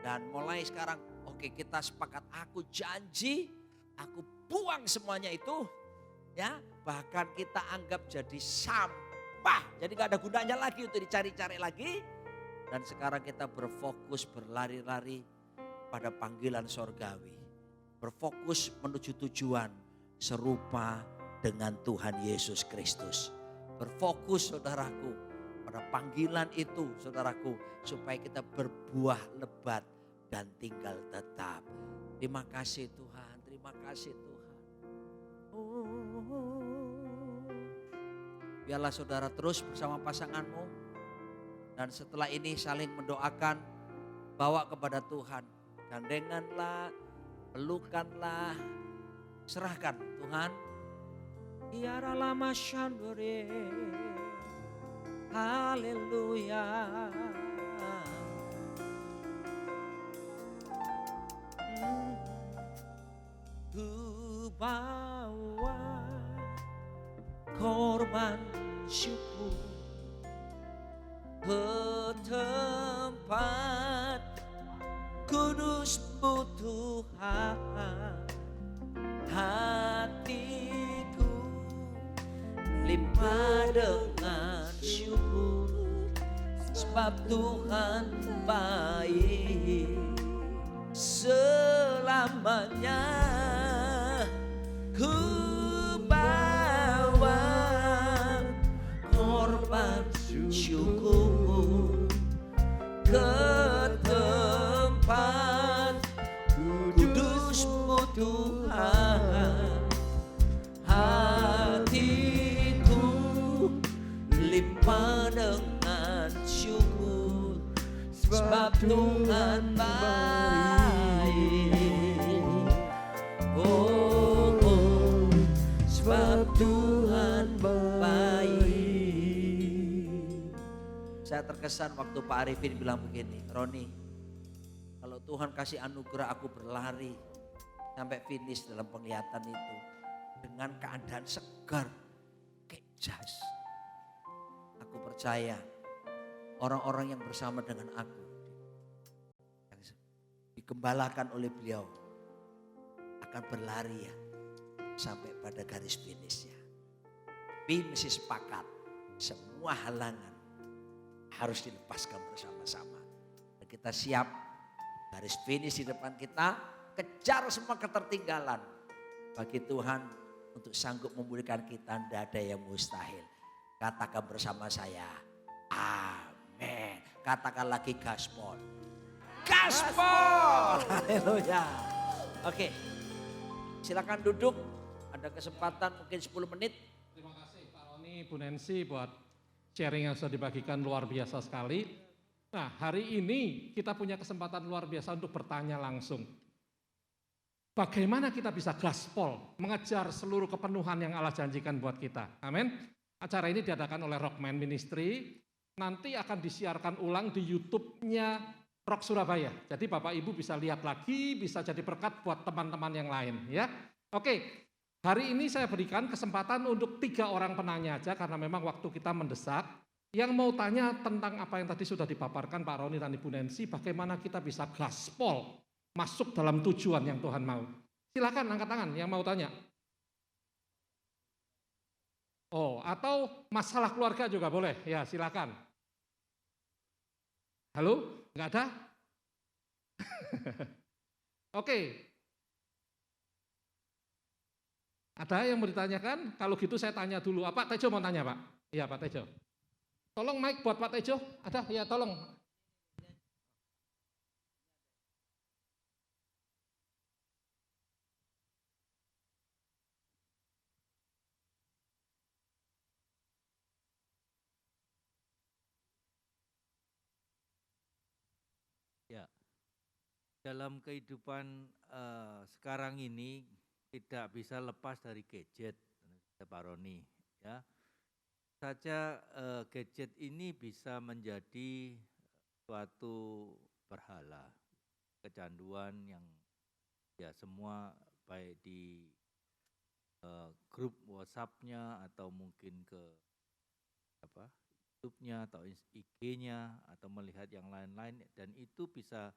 dan mulai sekarang, oke kita sepakat aku janji, aku buang semuanya itu, ya bahkan kita anggap jadi sampah, jadi gak ada gunanya lagi untuk dicari-cari lagi. Dan sekarang kita berfokus berlari-lari pada panggilan sorgawi, berfokus menuju tujuan serupa dengan Tuhan Yesus Kristus. Berfokus saudaraku pada panggilan itu saudaraku supaya kita berbuah lebat dan tinggal tetap. Terima kasih Tuhan, terima kasih Tuhan. Biarlah saudara terus bersama pasanganmu dan setelah ini saling mendoakan, bawa kepada Tuhan. Gandenganlah, pelukanlah, serahkan Tuhan. Tiara lama shandore, haleluya. Ku bawa korban syukur ke tempat kudus-Mu Tuhan. Hatiku limpah dengan syukur sebab Tuhan baik selamanya. Ku bawa korban syukur ke tempat kudus-Mu Tuhan. Hatiku limpah dengan syukur sebab Tuhan baik. Oh, oh, sebab Tuhan baik. Saya terkesan waktu Pak Arifin bilang begini, Roni, kalau Tuhan kasih anugerah aku berlari sampai finish dalam penglihatan itu dengan keadaan segar, kayak jas. Aku percaya orang-orang yang bersama dengan aku, yang digembalakan oleh beliau, akan berlari ya sampai pada garis finishnya. Tapi mesti sepakat, semua halangan harus dilepaskan bersama-sama. Dan kita siap, garis finish di depan kita, kejar semua ketertinggalan. Bagi Tuhan untuk sanggup memulihkan kita, tidak ada yang mustahil. Katakan bersama saya, amin. Katakan lagi gaspol. Gaspol. Haleluya. Oke, silakan duduk. Ada kesempatan mungkin 10 menit. Terima kasih Pak Roni, Bu Nancy buat sharing yang sudah dibagikan luar biasa sekali. Nah, hari ini kita punya kesempatan luar biasa untuk bertanya langsung. Bagaimana kita bisa gaspol, mengejar seluruh kepenuhan yang Allah janjikan buat kita. Amin. Acara ini diadakan oleh Rockman Ministry, nanti akan disiarkan ulang di YouTube-nya Rock Surabaya. Jadi Bapak Ibu bisa lihat lagi, bisa jadi berkat buat teman-teman yang lain ya. Oke, hari ini saya berikan kesempatan untuk 3 orang penanya aja karena memang waktu kita mendesak. Yang mau tanya tentang apa yang tadi sudah dipaparkan Pak Roni dan Ibu Nancy, bagaimana kita bisa gaspol, masuk dalam tujuan yang Tuhan mau. Silakan angkat tangan yang mau tanya. Oh, atau masalah keluarga juga boleh, ya silakan. Halo, nggak ada? Oke. Ada yang mau ditanyakan? Kalau gitu saya tanya dulu. Pak Tejo mau tanya Pak? Iya Pak Tejo. Tolong mic buat Pak Tejo, ada? Ya tolong. Ya, dalam kehidupan sekarang ini tidak bisa lepas dari gadget, Pak Roni. Ya, saja gadget ini bisa menjadi suatu berhala, kecanduan yang ya semua baik di grup WhatsApp-nya atau mungkin ke apa? YouTube-nya atau IG-nya atau melihat yang lain-lain, dan itu bisa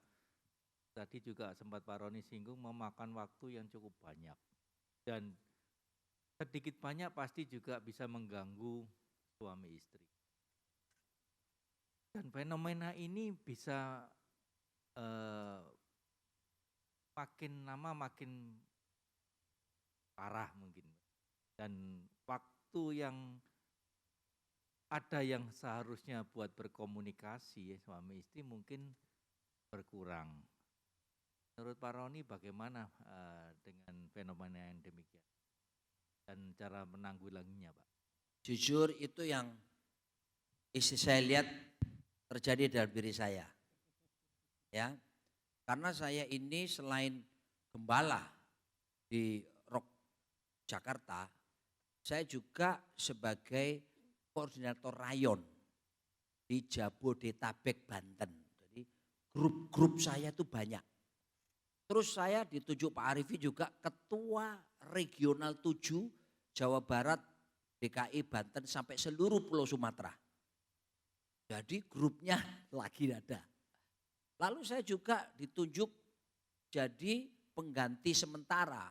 tadi juga sempat Pak Roni singgung memakan waktu yang cukup banyak dan sedikit banyak pasti juga bisa mengganggu suami istri. Dan fenomena ini bisa makin lama makin parah mungkin, dan waktu yang ada yang seharusnya buat berkomunikasi suami istri mungkin berkurang. Menurut Pak Roni bagaimana dengan fenomena yang demikian dan cara menanggulanginya Pak? Jujur itu yang istri saya lihat terjadi dalam diri saya. Ya, karena saya ini selain gembala di Rock Jakarta, saya juga sebagai koordinator rayon di Jabodetabek, Banten. Jadi grup-grup saya itu banyak. Terus saya ditunjuk Pak Arifin juga ketua regional 7 Jawa Barat, DKI, Banten sampai seluruh Pulau Sumatera. Jadi grupnya lagi ada. Lalu saya juga ditunjuk jadi pengganti sementara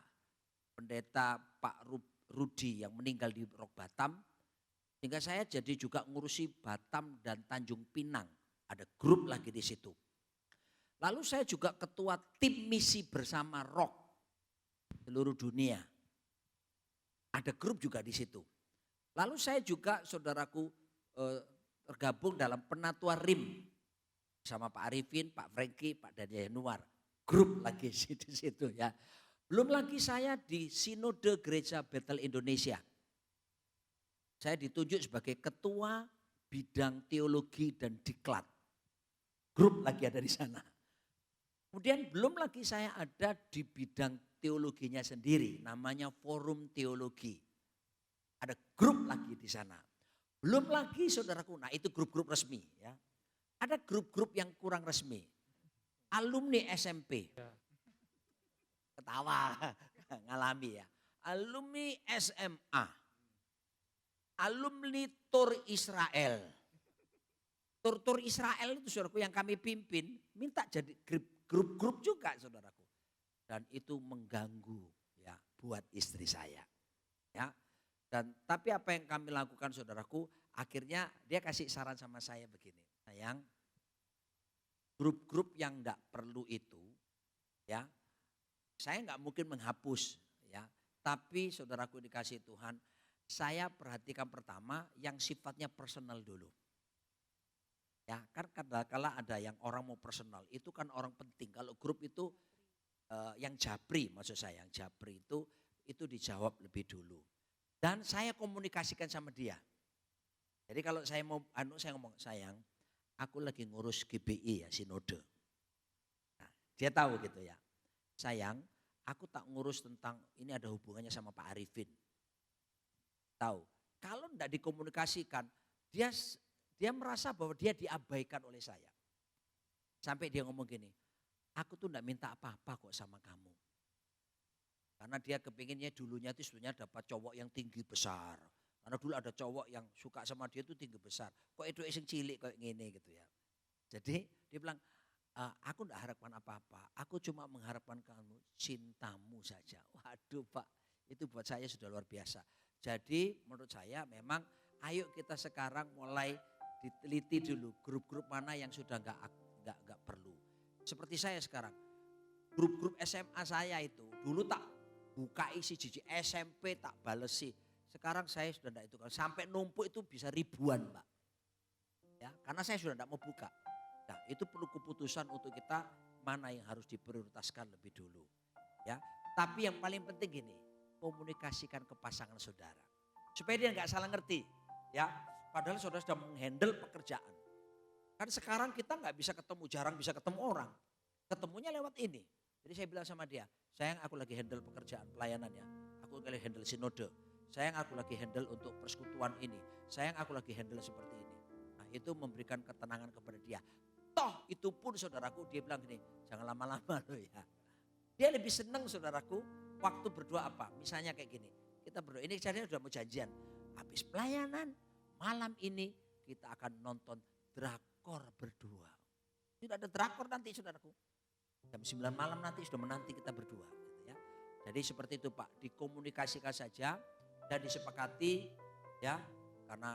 pendeta Pak Rudi yang meninggal di Rock Batam. Sehingga saya jadi juga ngurusi Batam dan Tanjung Pinang. Ada grup lagi di situ. Lalu saya juga ketua tim misi bersama Rock seluruh dunia. Ada grup juga di situ. Lalu saya juga saudaraku tergabung dalam Penatua RIM bersama Pak Arifin, Pak Franky, Pak Daniel Yanuar. Grup lagi di situ ya. Belum lagi saya di Sinode Gereja Bethel Indonesia. Saya ditunjuk sebagai ketua bidang teologi dan diklat. grup lagi ada di sana. Kemudian belum lagi saya ada di bidang teologinya sendiri, namanya Forum Teologi. Ada grup lagi di sana. Belum lagi saudaraku, nah itu grup-grup resmi ya. Ada grup-grup yang kurang resmi. Alumni SMP. Ketawa, ngalami ya. Alumni SMA. Alumni Tur Israel. Tur Israel itu saudaraku yang kami pimpin, minta jadi grup-grup juga saudaraku. Dan itu mengganggu ya buat istri saya. Ya. Dan tapi apa yang kami lakukan saudaraku, akhirnya dia kasih saran sama saya begini. Sayang, grup-grup yang enggak perlu itu ya, saya enggak mungkin menghapus ya. Tapi saudaraku dikasih Tuhan, saya perhatikan pertama yang sifatnya personal dulu. Ya, kan kadang-kala ada yang orang mau personal, itu kan orang penting. Kalau grup itu yang japri, maksud saya yang japri itu dijawab lebih dulu. Dan saya komunikasikan sama dia. Jadi kalau saya mau saya ngomong, sayang, aku lagi ngurus GBI ya, sinode. Nah, dia tahu gitu ya. Sayang, aku tak ngurus tentang ini ada hubungannya sama Pak Arifin. Tahu. Kalau tidak dikomunikasikan, dia merasa bahwa dia diabaikan oleh saya. Sampai dia ngomong gini, aku tuh tidak minta apa-apa kok sama kamu. Karena dia kepinginnya dulunya itu sebenarnya dapat cowok yang tinggi besar. Karena dulu ada cowok yang suka sama dia itu tinggi besar. Kok itu iseng cilik kayak gini gitu ya. Jadi dia bilang, aku tidak harapkan apa-apa. Aku cuma mengharapkan kamu cintamu saja. Waduh Pak, itu buat saya sudah luar biasa. Jadi menurut saya memang ayo kita sekarang mulai diteliti dulu grup-grup mana yang sudah enggak perlu. Seperti saya sekarang, grup-grup SMA saya itu dulu tak buka isi jiji SMP tak balesi. Sekarang saya sudah tidak itu, sampai numpuk itu bisa ribuan Pak. Ya, karena saya sudah tidak mau buka. Nah itu perlu keputusan untuk kita mana yang harus diprioritaskan lebih dulu. Ya, tapi yang paling penting gini, komunikasikan ke pasangan saudara. Supaya dia nggak salah ngerti. Ya, padahal saudara sudah menghandle pekerjaan. Kan sekarang kita nggak bisa ketemu, jarang bisa ketemu orang. Ketemunya lewat ini. Jadi saya bilang sama dia, sayang aku lagi handle pekerjaan pelayanannya. Aku lagi handle sinode. Sayang aku lagi handle untuk persekutuan ini. Sayang aku lagi handle seperti ini. Nah itu memberikan ketenangan kepada dia. Toh itu pun saudaraku dia bilang gini, jangan lama-lama loh ya. Dia lebih senang saudaraku waktu berdoa apa. Misalnya kayak gini, kita berdoa ini jadinya sudah mau janjian. Habis pelayanan malam ini kita akan nonton drakor berdua. Tidak ada drakor nanti saudaraku. Jam 9 malam nanti sudah menanti kita berdua. Gitu ya. Jadi seperti itu Pak, dikomunikasikan saja dan disepakati ya. Karena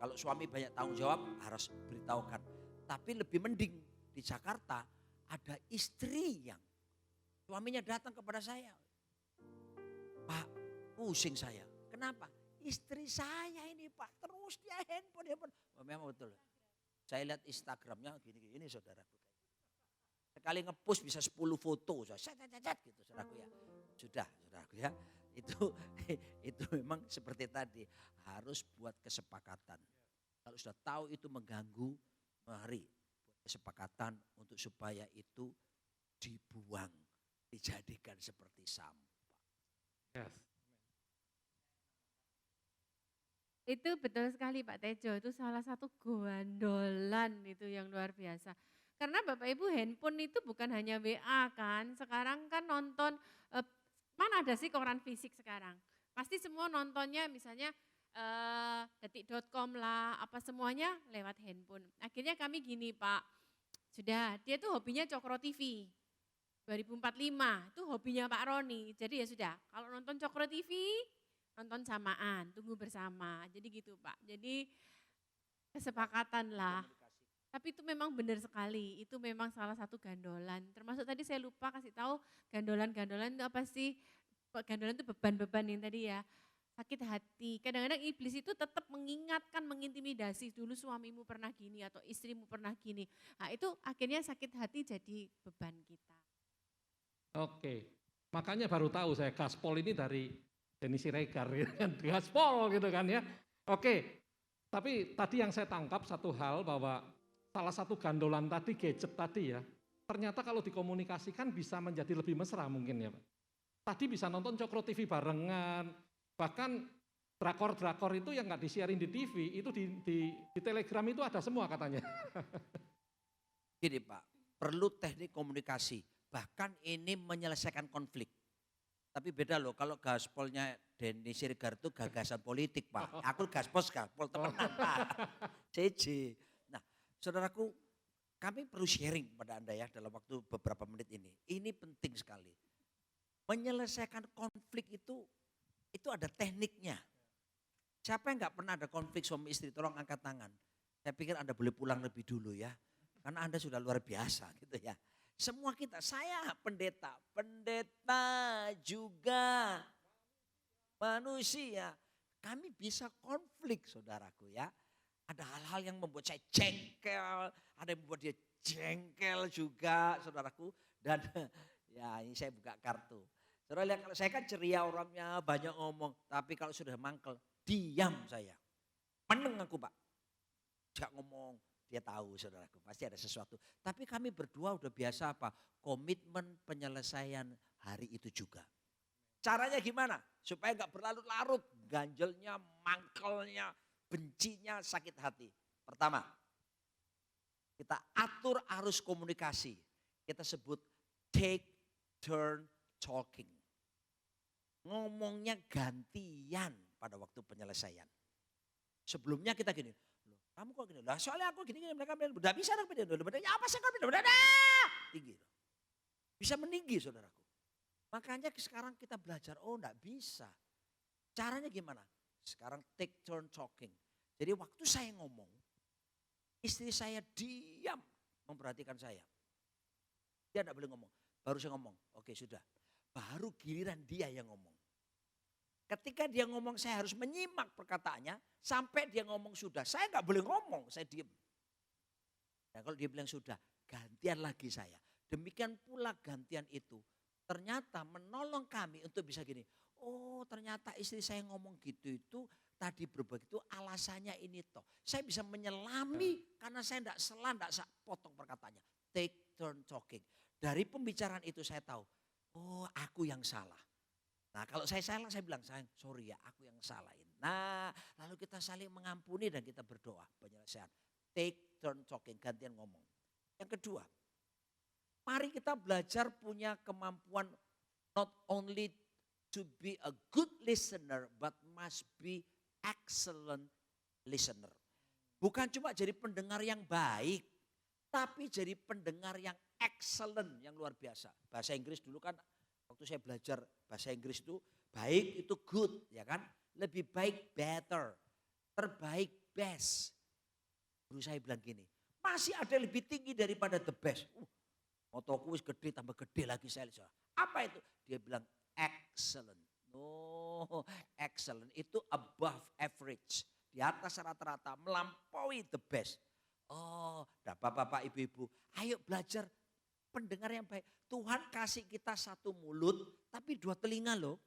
kalau suami banyak tanggung jawab harus beritahukan. Tapi lebih mending di Jakarta ada istri yang suaminya datang kepada saya. Pak, pusing saya. Kenapa? Istri saya ini Pak, terus dia handphone. Oh, memang betul. Saya lihat Instagramnya gini-gini saudaraku. Sekali ngepost bisa 10 foto. Gitu saudaraku ya. Sudah saudaraku ya. Itu memang seperti tadi. Harus buat kesepakatan. Kalau sudah tahu itu mengganggu, mari buat kesepakatan untuk supaya itu dibuang. Dijadikan seperti sampah. Yes. Itu betul sekali Pak Tejo, itu salah satu gandolan itu yang luar biasa. Karena Bapak Ibu handphone itu bukan hanya WA kan, sekarang kan nonton, mana ada sih koran fisik sekarang. Pasti semua nontonnya misalnya detik.com lah, apa semuanya lewat handphone. Akhirnya kami gini Pak, sudah dia tuh hobinya Cokro TV. 2045 itu hobinya Pak Roni, jadi ya sudah kalau nonton Cokro TV, nonton samaan, tunggu bersama. Jadi gitu Pak. Jadi kesepakatan lah. Tapi itu memang benar sekali. Itu memang salah satu gandolan. Termasuk tadi saya lupa kasih tahu gandolan-gandolan itu apa sih? Gandolan itu beban-beban yang tadi ya. Sakit hati. Kadang-kadang iblis itu tetap mengingatkan, mengintimidasi. Dulu suamimu pernah gini atau istrimu pernah gini. Nah itu akhirnya sakit hati jadi beban kita. Oke. Makanya baru tahu saya gaspol ini dari Denny Siregar gitu kan, gaspol gitu kan ya. Oke, tapi tadi yang saya tangkap satu hal bahwa salah satu gandolan tadi, gadget tadi ya, ternyata kalau dikomunikasikan bisa menjadi lebih mesra mungkin ya Pak. Tadi bisa nonton Cokro TV barengan, bahkan drakor-drakor itu yang nggak disiarin di TV, itu di Telegram itu ada semua katanya. Gini Pak, perlu teknik komunikasi, bahkan ini menyelesaikan konflik. Tapi beda loh, kalau gaspolnya Denny Siregar itu gagasan politik Pak. Aku gaspol temenan Pak. CJ. Nah saudaraku, kami perlu sharing kepada Anda ya dalam waktu beberapa menit ini. Ini penting sekali. Menyelesaikan konflik itu ada tekniknya. Siapa yang nggak pernah ada konflik suami istri, tolong angkat tangan. Saya pikir Anda boleh pulang lebih dulu ya. Karena Anda sudah luar biasa gitu ya. Semua kita, saya pendeta juga manusia. Kami bisa konflik saudaraku ya. Ada hal-hal yang membuat saya jengkel, ada yang membuat dia jengkel juga saudaraku. Dan ya ini saya buka kartu. Saudara lihat kalau saya kan ceria orangnya, banyak ngomong. Tapi kalau sudah mangkel, diam saya. Meneng aku Pak. Gak ngomong. Dia tahu saudaraku, pasti ada sesuatu. Tapi kami berdua udah biasa apa? Komitmen penyelesaian hari itu juga. Caranya gimana? Supaya gak berlarut-larut. Ganjelnya, mangkelnya, bencinya, sakit hati. Pertama, kita atur arus komunikasi. Kita sebut take turn talking. Ngomongnya gantian pada waktu penyelesaian. Sebelumnya kita gini. Kamu kok gini? Lah soalnya aku gini mereka bilang udah bisa dong beda dulu. Ya apa sih kau udah tinggi. Bisa meninggi saudaraku. Makanya sekarang kita belajar enggak bisa. Caranya gimana? Sekarang take turn talking. Jadi waktu saya ngomong, istri saya diam memperhatikan saya. Dia enggak boleh ngomong. Baru saya ngomong, oke sudah. Baru giliran dia yang ngomong. Ketika dia ngomong saya harus menyimak perkataannya sampai dia ngomong sudah. Saya nggak boleh ngomong, saya diem. Nah kalau dia bilang sudah, gantian lagi saya. Demikian pula gantian itu ternyata menolong kami untuk bisa gini. Oh ternyata istri saya ngomong gitu itu tadi berubah itu alasannya ini toh. Saya bisa menyelami karena saya enggak potong perkataannya. Take turn talking. Dari pembicaraan itu saya tahu, oh aku yang salah. Nah kalau saya salah saya bilang, sayang sorry ya aku yang salahin. Nah lalu kita saling mengampuni dan kita berdoa penyelesaian. Take turn talking, gantian ngomong. Yang kedua, mari kita belajar punya kemampuan not only to be a good listener but must be excellent listener. Bukan cuma jadi pendengar yang baik, tapi jadi pendengar yang excellent, yang luar biasa. Bahasa Inggris dulu kan waktu saya belajar bahasa Inggris itu baik itu good ya kan. Lebih baik better, terbaik best. Guru saya bilang gini, masih ada yang lebih tinggi daripada the best. Motoku wis gede tambah gede lagi saya. Apa itu? Dia bilang excellent. Oh excellent itu above average. Di atas rata-rata melampaui the best. Oh bapak-bapak ibu-ibu ayo belajar pendengar yang baik. Tuhan kasih kita satu mulut tapi dua telinga loh.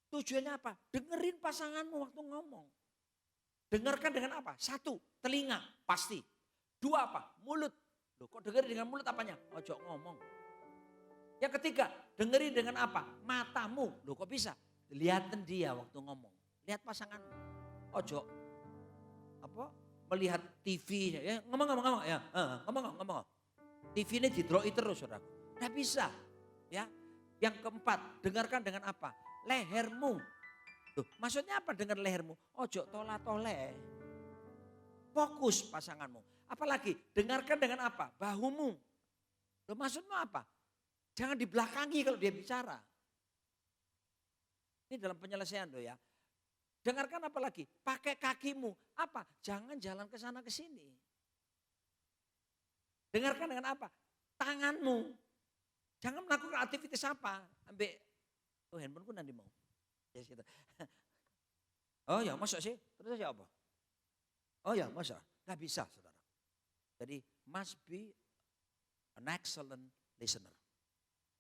Tujuannya apa? Dengerin pasanganmu waktu ngomong. Dengarkan dengan apa? Satu, telinga pasti. Dua apa? Mulut. Loh kok dengerin dengan mulut apanya? Ojo ngomong. Yang ketiga, dengerin dengan apa? Matamu. Loh kok bisa? Lihatin dia waktu ngomong. Lihat pasanganmu. Ojo apa? Melihat TV ya, ngomong ya, ngomong. TV ini didroi terus saudaraku. Nggak bisa. Ya. Yang keempat, dengarkan dengan apa? Lehermu. Tuh, maksudnya apa dengan lehermu? Ojo tola-tole. Fokus pasanganmu. Apalagi dengarkan dengan apa? Bahumu. Loh, maksudmu apa? Jangan dibelakangi kalau dia bicara. Ini dalam penyelesaian loh ya. Dengarkan apa lagi? Pakai kakimu. Apa? Jangan jalan ke sana ke sini. Dengarkan dengan apa? Tanganmu. Jangan melakukan aktivitas apa. Ambil, oh handphoneku nanti mau. Ya, gitu. Oh ya masa sih? Terus ya apa? Oh ya masa? Gak bisa saudara. Jadi must be an excellent listener.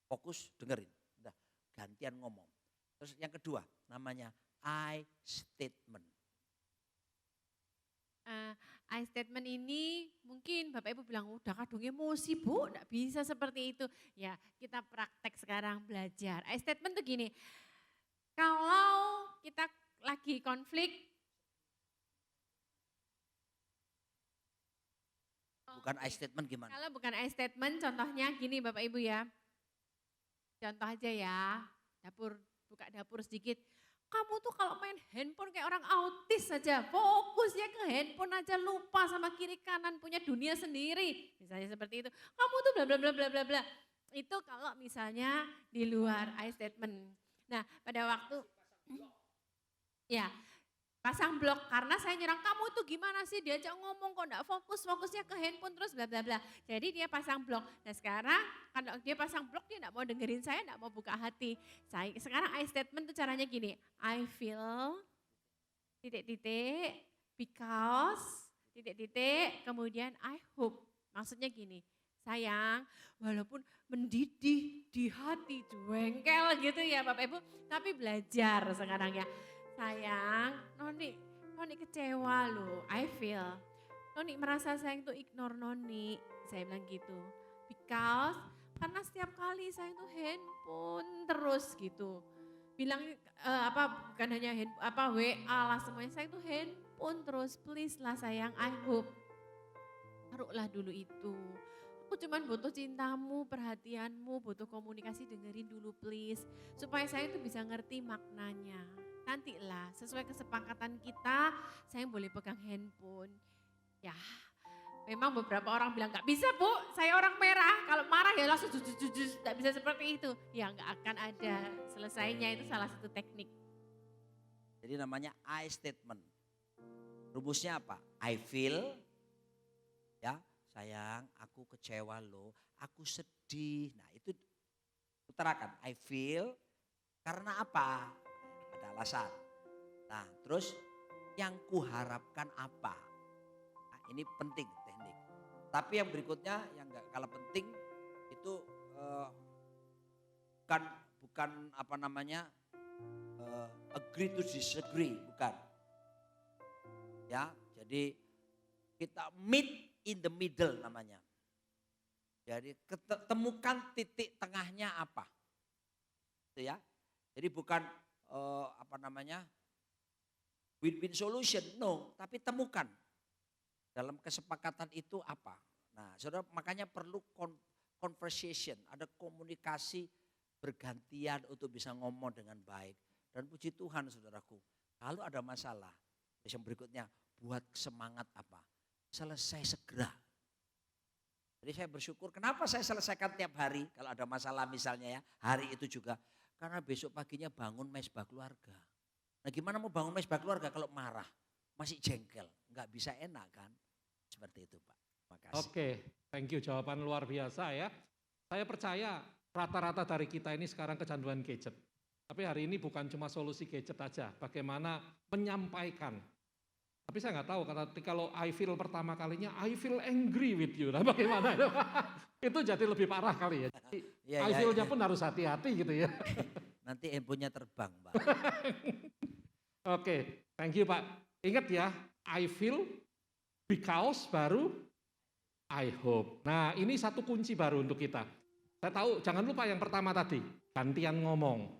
Fokus dengerin. Udah gantian ngomong. Terus yang kedua namanya I statement. I statement ini mungkin Bapak Ibu bilang udah kadung emosi Bu, enggak bisa seperti itu. Ya kita praktek sekarang belajar. I statement tuh gini, kalau kita lagi konflik. Bukan I statement gimana? Kalau bukan I statement contohnya gini Bapak Ibu ya. Contoh aja ya, buka dapur sedikit. Kamu tuh kalau main handphone kayak orang autis saja, fokusnya ke handphone aja, lupa sama kiri kanan, punya dunia sendiri. Misalnya seperti itu. Kamu tuh bla bla bla bla bla bla. Itu kalau misalnya di luar I statement. Nah, pada waktu ya pasang blok karena saya nyerang kamu tuh gimana sih diajak ngomong kok enggak fokusnya ke handphone terus bla bla bla. Jadi dia pasang blok. Nah sekarang kalau dia pasang blok dia enggak mau dengerin saya, enggak mau buka hati. Sekarang I statement tuh caranya gini, I feel titik-titik because titik-titik kemudian I hope. Maksudnya gini, sayang walaupun mendidih di hati jengkel gitu ya Bapak Ibu, tapi belajar sekarang ya. Sayang, Noni kecewa loh, I feel. Noni merasa sayang tuh ignore Noni, saya bilang gitu. Because, karena setiap kali sayang tuh handphone terus gitu. Bilang bukan hanya WA lah semuanya, sayang tuh handphone terus, please lah sayang, I hope. Taruhlah dulu itu. Aku cuman butuh cintamu, perhatianmu, butuh komunikasi, dengerin dulu please. Supaya saya tuh bisa ngerti maknanya. Nantilah sesuai kesepakatan kita, saya boleh pegang handphone. Ya, memang beberapa orang bilang gak bisa Bu, saya orang merah. Kalau marah ya langsung jujur, gak bisa seperti itu. Ya gak akan ada selesainya, itu salah satu teknik. Jadi namanya I statement. Rumusnya apa? I feel, ya sayang aku kecewa loh, aku sedih. Nah itu utarakan, I feel karena apa? Ada alasan. Nah terus yang kuharapkan apa? Nah, ini penting teknik. Tapi yang berikutnya yang gak kalah penting itu bukan apa namanya agree to disagree, bukan. Ya, jadi kita meet in the middle namanya. Jadi ketemukan titik tengahnya apa. Itu ya. Jadi bukan win-win solution, no, tapi temukan dalam kesepakatan itu apa. Nah, saudara makanya perlu conversation, ada komunikasi bergantian untuk bisa ngomong dengan baik. Dan puji Tuhan saudaraku, kalau ada masalah, yang berikutnya buat semangat apa? Selesai segera. Jadi saya bersyukur, kenapa saya selesaikan tiap hari kalau ada masalah misalnya ya, hari itu juga. Karena besok paginya bangun mesbah keluarga. Nah gimana mau bangun mesbah keluarga kalau marah, masih jengkel, nggak bisa enak kan? Seperti itu Pak. Makasih. Oke, thank you, jawaban luar biasa ya. Saya percaya rata-rata dari kita ini sekarang kecanduan gadget. Tapi hari ini bukan cuma solusi gadget aja, bagaimana menyampaikan. Tapi saya nggak tahu, kalau I feel pertama kalinya, I feel angry with you. Nah bagaimana? Itu jadi lebih parah kali ya. I feel-nya pun harus hati-hati gitu ya. Nanti handphonenya terbang Pak. Oke, thank you Pak. Ingat ya, I feel because baru I hope. Nah ini satu kunci baru untuk kita. Saya tahu, jangan lupa yang pertama tadi, gantian ngomong.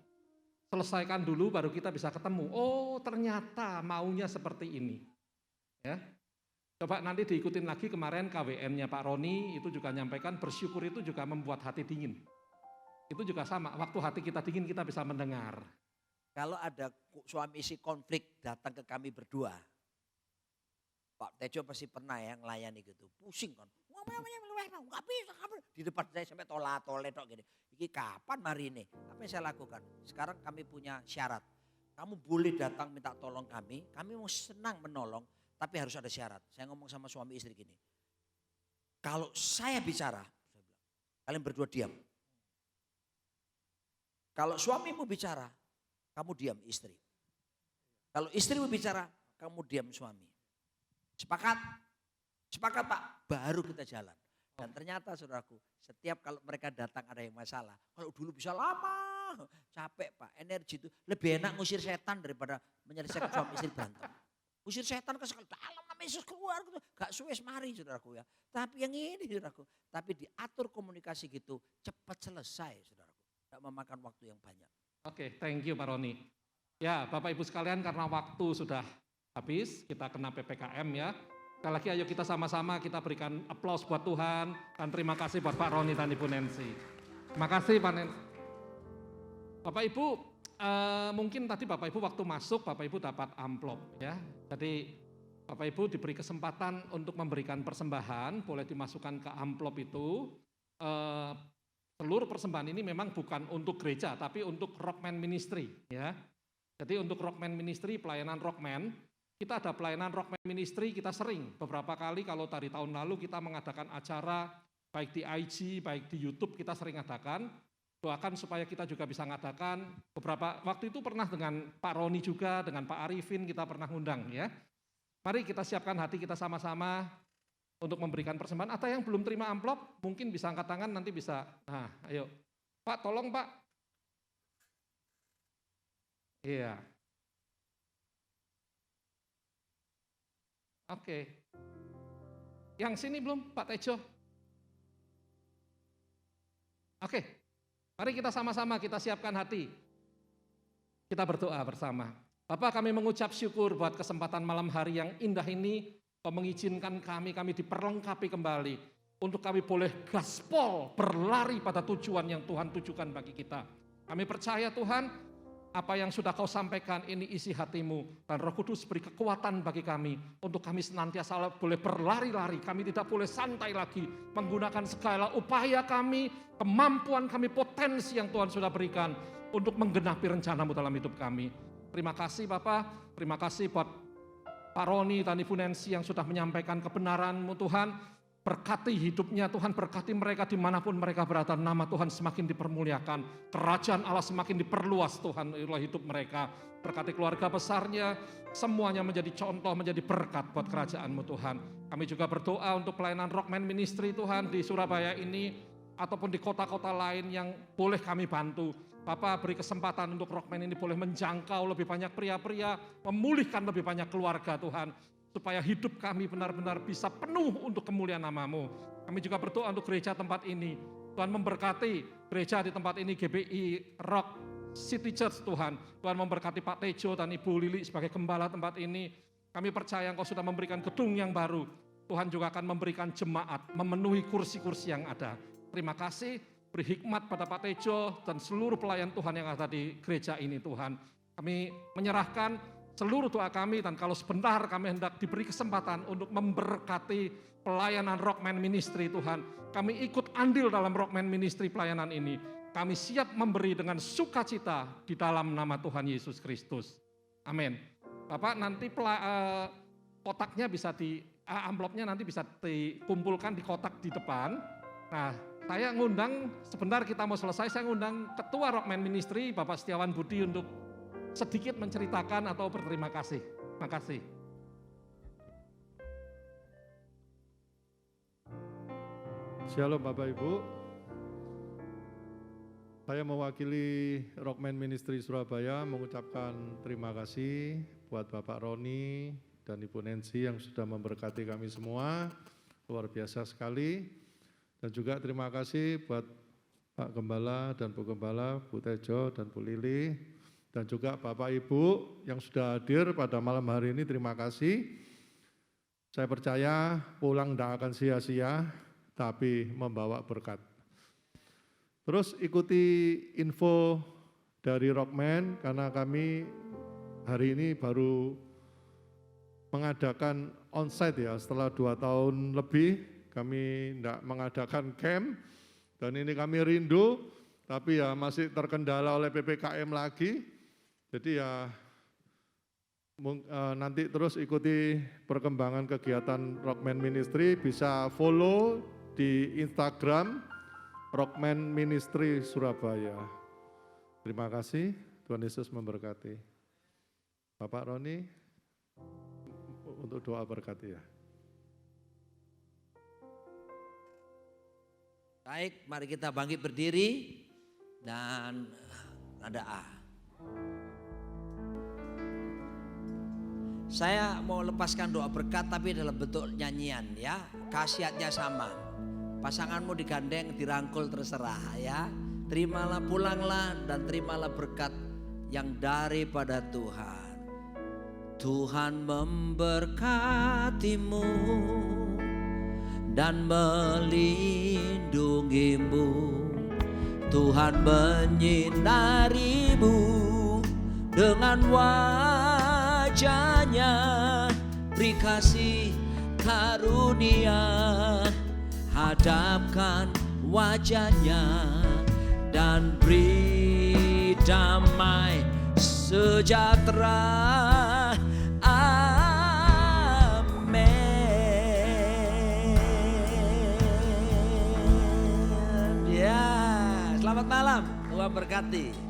Selesaikan dulu baru kita bisa ketemu. Oh ternyata maunya seperti ini. Ya, coba nanti diikutin lagi kemarin KWN-nya Pak Roni itu juga nyampaikan bersyukur itu juga membuat hati dingin. Itu juga sama, waktu hati kita dingin kita bisa mendengar. Kalau ada suami istri konflik datang ke kami berdua, Pak Tejo pasti pernah ya ngelayani gitu, pusing kan. Nggak bisa, di depan saya sampai tole tok gini. Ini kapan hari ini? Apa yang saya lakukan? Sekarang kami punya syarat. Kamu boleh datang minta tolong kami mau senang menolong. Tapi harus ada syarat. Saya ngomong sama suami istri gini. Kalau saya bicara, saya bilang, kalian berdua diam. Kalau suamimu bicara, kamu diam istri. Kalau istrimu bicara, kamu diam suami. Sepakat? Sepakat Pak, baru kita jalan. Dan ternyata saudaraku, setiap kalau mereka datang ada yang masalah. Kalau dulu bisa lama, capek Pak, energi itu. Lebih enak ngusir setan daripada menyelesaikan suami istri berantem. Usir setan ke dalam nama Yesus keluar. Gak suwe mari saudaraku ya. Tapi yang ini saudaraku. Tapi diatur komunikasi gitu cepat selesai saudaraku. Tidak memakan waktu yang banyak. Oke, thank you Pak Roni. Ya Bapak Ibu sekalian, karena waktu sudah habis, kita kena PPKM ya. Sekali lagi ayo kita sama-sama kita berikan aplaus buat Tuhan. Dan terima kasih buat Pak Roni dan Ibu Nancy. Terima kasih Pak Nancy. Bapak Ibu, mungkin tadi Bapak Ibu waktu masuk, Bapak Ibu dapat amplop ya. Jadi Bapak Ibu diberi kesempatan untuk memberikan persembahan, boleh dimasukkan ke amplop itu. Seluruh persembahan ini memang bukan untuk gereja, tapi untuk Rockman Ministry ya. Jadi untuk Rockman Ministry, pelayanan Rockman, kita ada pelayanan Rockman Ministry, kita sering beberapa kali kalau dari tahun lalu kita mengadakan acara baik di IG, baik di YouTube kita sering adakan. Doakan supaya kita juga bisa ngadakan beberapa waktu itu pernah dengan Pak Roni juga, dengan Pak Arifin kita pernah ngundang ya. Mari kita siapkan hati kita sama-sama untuk memberikan persembahan. Atau yang belum terima amplop mungkin bisa angkat tangan nanti bisa. Nah, ayo. Pak, tolong Pak. Iya. Oke. Yang sini belum Pak Tejo? Oke. Mari kita sama-sama kita siapkan hati. Kita berdoa bersama. Bapak, kami mengucap syukur buat kesempatan malam hari yang indah ini. Kau mengizinkan kami diperlengkapi kembali. Untuk kami boleh gaspol berlari pada tujuan yang Tuhan tujukan bagi kita. Kami percaya Tuhan, apa yang sudah kau sampaikan ini isi hatimu. Dan Roh Kudus beri kekuatan bagi kami. Untuk kami senantiasa boleh berlari-lari. Kami tidak boleh santai lagi. Menggunakan segala upaya kami, kemampuan kami, potensi yang Tuhan sudah berikan. Untuk menggenapi rencanamu dalam hidup kami. Terima kasih Bapak. Terima kasih buat Pak Roni dan Ibu Nancy yang sudah menyampaikan kebenaran-Mu Tuhan. Berkati hidupnya Tuhan, berkati mereka dimanapun mereka berada, nama Tuhan semakin dipermuliakan, kerajaan Allah semakin diperluas Tuhan oleh hidup mereka. Berkati keluarga besarnya, semuanya menjadi contoh, menjadi berkat buat kerajaan-Mu Tuhan. Kami juga berdoa untuk pelayanan Rockman Ministry Tuhan di Surabaya ini, ataupun di kota-kota lain yang boleh kami bantu. Bapak beri kesempatan untuk Rockman ini boleh menjangkau lebih banyak pria-pria, memulihkan lebih banyak keluarga Tuhan. Supaya hidup kami benar-benar bisa penuh untuk kemuliaan nama-Mu. Kami juga berdoa untuk gereja tempat ini. Tuhan memberkati gereja di tempat ini, GBI Rock City Church Tuhan. Tuhan memberkati Pak Tejo dan Ibu Lili sebagai gembala tempat ini. Kami percaya Engkau sudah memberikan gedung yang baru. Tuhan juga akan memberikan jemaat, memenuhi kursi-kursi yang ada. Terima kasih, beri hikmat pada Pak Tejo dan seluruh pelayan Tuhan yang ada di gereja ini Tuhan. Kami menyerahkan seluruh doa kami, dan kalau sebentar kami hendak diberi kesempatan untuk memberkati pelayanan Rockman Ministry Tuhan. Kami ikut andil dalam Rockman Ministry pelayanan ini. Kami siap memberi dengan sukacita di dalam nama Tuhan Yesus Kristus. Amin. Bapak nanti kotaknya bisa amplopnya nanti bisa dikumpulkan di kotak di depan. Nah, saya ngundang, sebentar kita mau selesai, saya ngundang Ketua Rockman Ministry Bapak Setiawan Budi untuk sedikit menceritakan atau berterima kasih. Terima kasih. Shalom Bapak Ibu. Saya mewakili Rockman Ministry Surabaya mengucapkan terima kasih buat Bapak Roni dan Ibu Nancy yang sudah memberkati kami semua. Luar biasa sekali. Dan juga terima kasih buat Pak Gembala dan Bu Gembala, Bu Tejo dan Bu Lili. Dan juga Bapak Ibu yang sudah hadir pada malam hari ini, terima kasih. Saya percaya pulang tidak akan sia-sia, tapi membawa berkat. Terus ikuti info dari Rockman, karena kami hari ini baru mengadakan onsite ya, setelah 2 tahun lebih kami tidak mengadakan camp, dan ini kami rindu, tapi ya masih terkendala oleh PPKM lagi. Jadi ya nanti terus ikuti perkembangan kegiatan Rockman Ministry, bisa follow di Instagram Rockman Ministry Surabaya. Terima kasih, Tuhan Yesus memberkati. Bapak Roni untuk doa berkati ya. Baik, mari kita bangkit berdiri dan nada A. Saya mau lepaskan doa berkat tapi dalam bentuk nyanyian ya. Khasiatnya sama. Pasanganmu digandeng, dirangkul terserah ya. Terimalah, pulanglah dan terimalah berkat yang daripada Tuhan. Tuhan memberkatimu dan melindungimu. Tuhan menyinarimu dengan wajahnya, beri kasih karunia, hadapkan wajahnya dan beri damai sejahtera. Amin. Ya, selamat malam. Tuhan berkati.